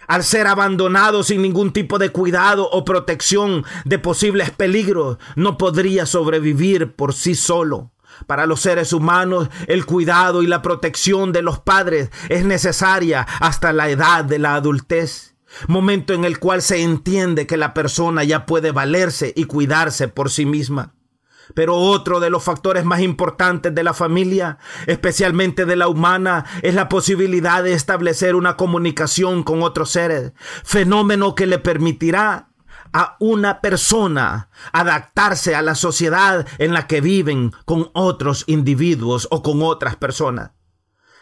al ser abandonado sin ningún tipo de cuidado o protección de posibles peligros, no podría sobrevivir por sí solo. Para los seres humanos, el cuidado y la protección de los padres es necesaria hasta la edad de la adultez, momento en el cual se entiende que la persona ya puede valerse y cuidarse por sí misma. Pero otro de los factores más importantes de la familia, especialmente de la humana, es la posibilidad de establecer una comunicación con otros seres, fenómeno que le permitirá a una persona adaptarse a la sociedad en la que viven con otros individuos o con otras personas.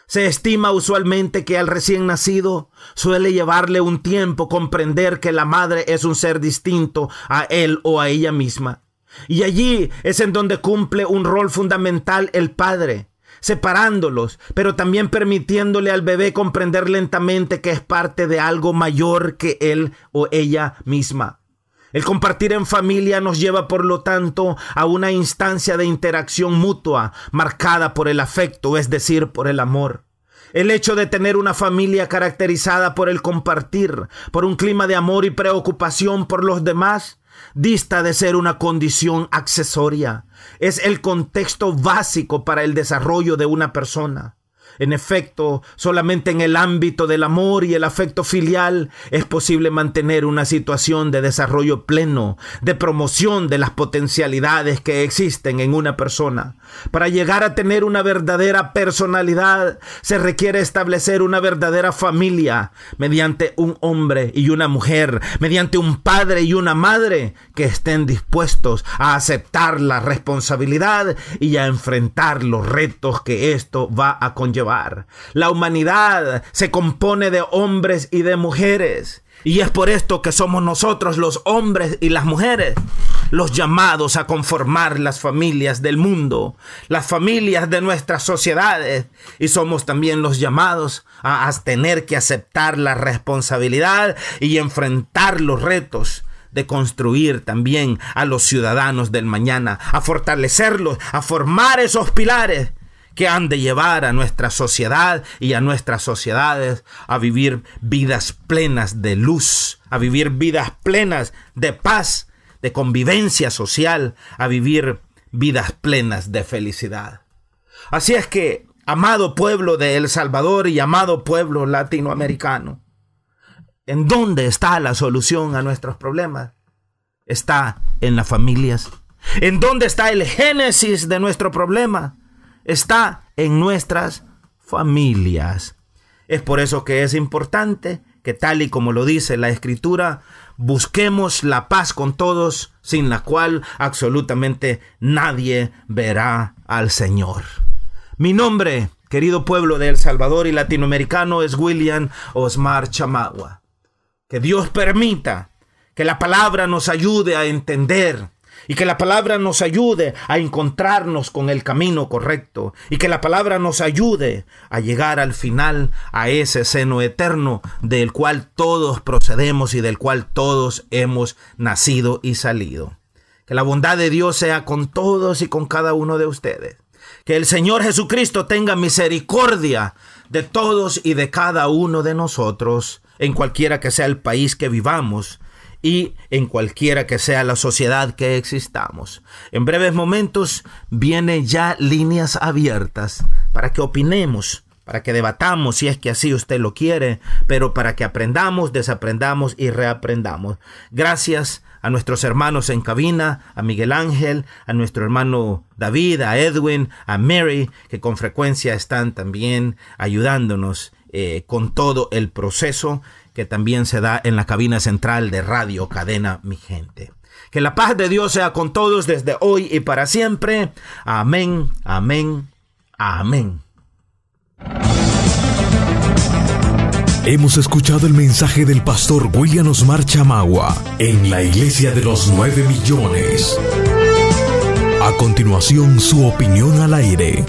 Se estima usualmente que al recién nacido suele llevarle un tiempo comprender que la madre es un ser distinto a él o a ella misma. Y allí es en donde cumple un rol fundamental el padre, separándolos, pero también permitiéndole al bebé comprender lentamente que es parte de algo mayor que él o ella misma. El compartir en familia nos lleva, por lo tanto, a una instancia de interacción mutua, marcada por el afecto, es decir, por el amor. El hecho de tener una familia caracterizada por el compartir, por un clima de amor y preocupación por los demás, dista de ser una condición accesoria. Es el contexto básico para el desarrollo de una persona. En efecto, solamente en el ámbito del amor y el afecto filial es posible mantener una situación de desarrollo pleno, de promoción de las potencialidades que existen en una persona. Para llegar a tener una verdadera personalidad, se requiere establecer una verdadera familia mediante un hombre y una mujer, mediante un padre y una madre que estén dispuestos a aceptar la responsabilidad y a enfrentar los retos que esto va a conllevar. La humanidad se compone de hombres y de mujeres, y es por esto que somos nosotros, los hombres y las mujeres, los llamados a conformar las familias del mundo, las familias de nuestras sociedades, y somos también los llamados a tener que aceptar la responsabilidad y enfrentar los retos de construir también a los ciudadanos del mañana, a fortalecerlos, a formar esos pilares que han de llevar a nuestra sociedad y a nuestras sociedades a vivir vidas plenas de luz, a vivir vidas plenas de paz, de convivencia social, a vivir vidas plenas de felicidad. Así es que, amado pueblo de El Salvador y amado pueblo latinoamericano, ¿en dónde está la solución a nuestros problemas? Está en las familias. ¿En dónde está el génesis de nuestro problema? Está en nuestras familias. Es por eso que es importante que, tal y como lo dice la Escritura, busquemos la paz con todos, sin la cual absolutamente nadie verá al Señor. Mi nombre, querido pueblo de El Salvador y latinoamericano, es William Osmar Chamagua. Que Dios permita que la palabra nos ayude a entender y que la palabra nos ayude a encontrarnos con el camino correcto y que la palabra nos ayude a llegar al final a ese seno eterno del cual todos procedemos y del cual todos hemos nacido y salido. Que la bondad de Dios sea con todos y con cada uno de ustedes. Que el Señor Jesucristo tenga misericordia de todos y de cada uno de nosotros, en cualquiera que sea el país que vivamos y en cualquiera que sea la sociedad que existamos. En breves momentos vienen ya líneas abiertas para que opinemos, para que debatamos si es que así usted lo quiere, pero para que aprendamos, desaprendamos y reaprendamos. Gracias a nuestros hermanos en cabina, a Miguel Ángel, a nuestro hermano David, a Edwin, a Mary, que con frecuencia están también ayudándonos con todo el proceso que también se da en la cabina central de Radio Cadena Mi Gente. Que la paz de Dios sea con todos desde hoy y para siempre. Amén, amén, amén. Hemos escuchado el mensaje del pastor William Osmar Chamagua en la Iglesia de los 9 millones. A continuación, su opinión al aire.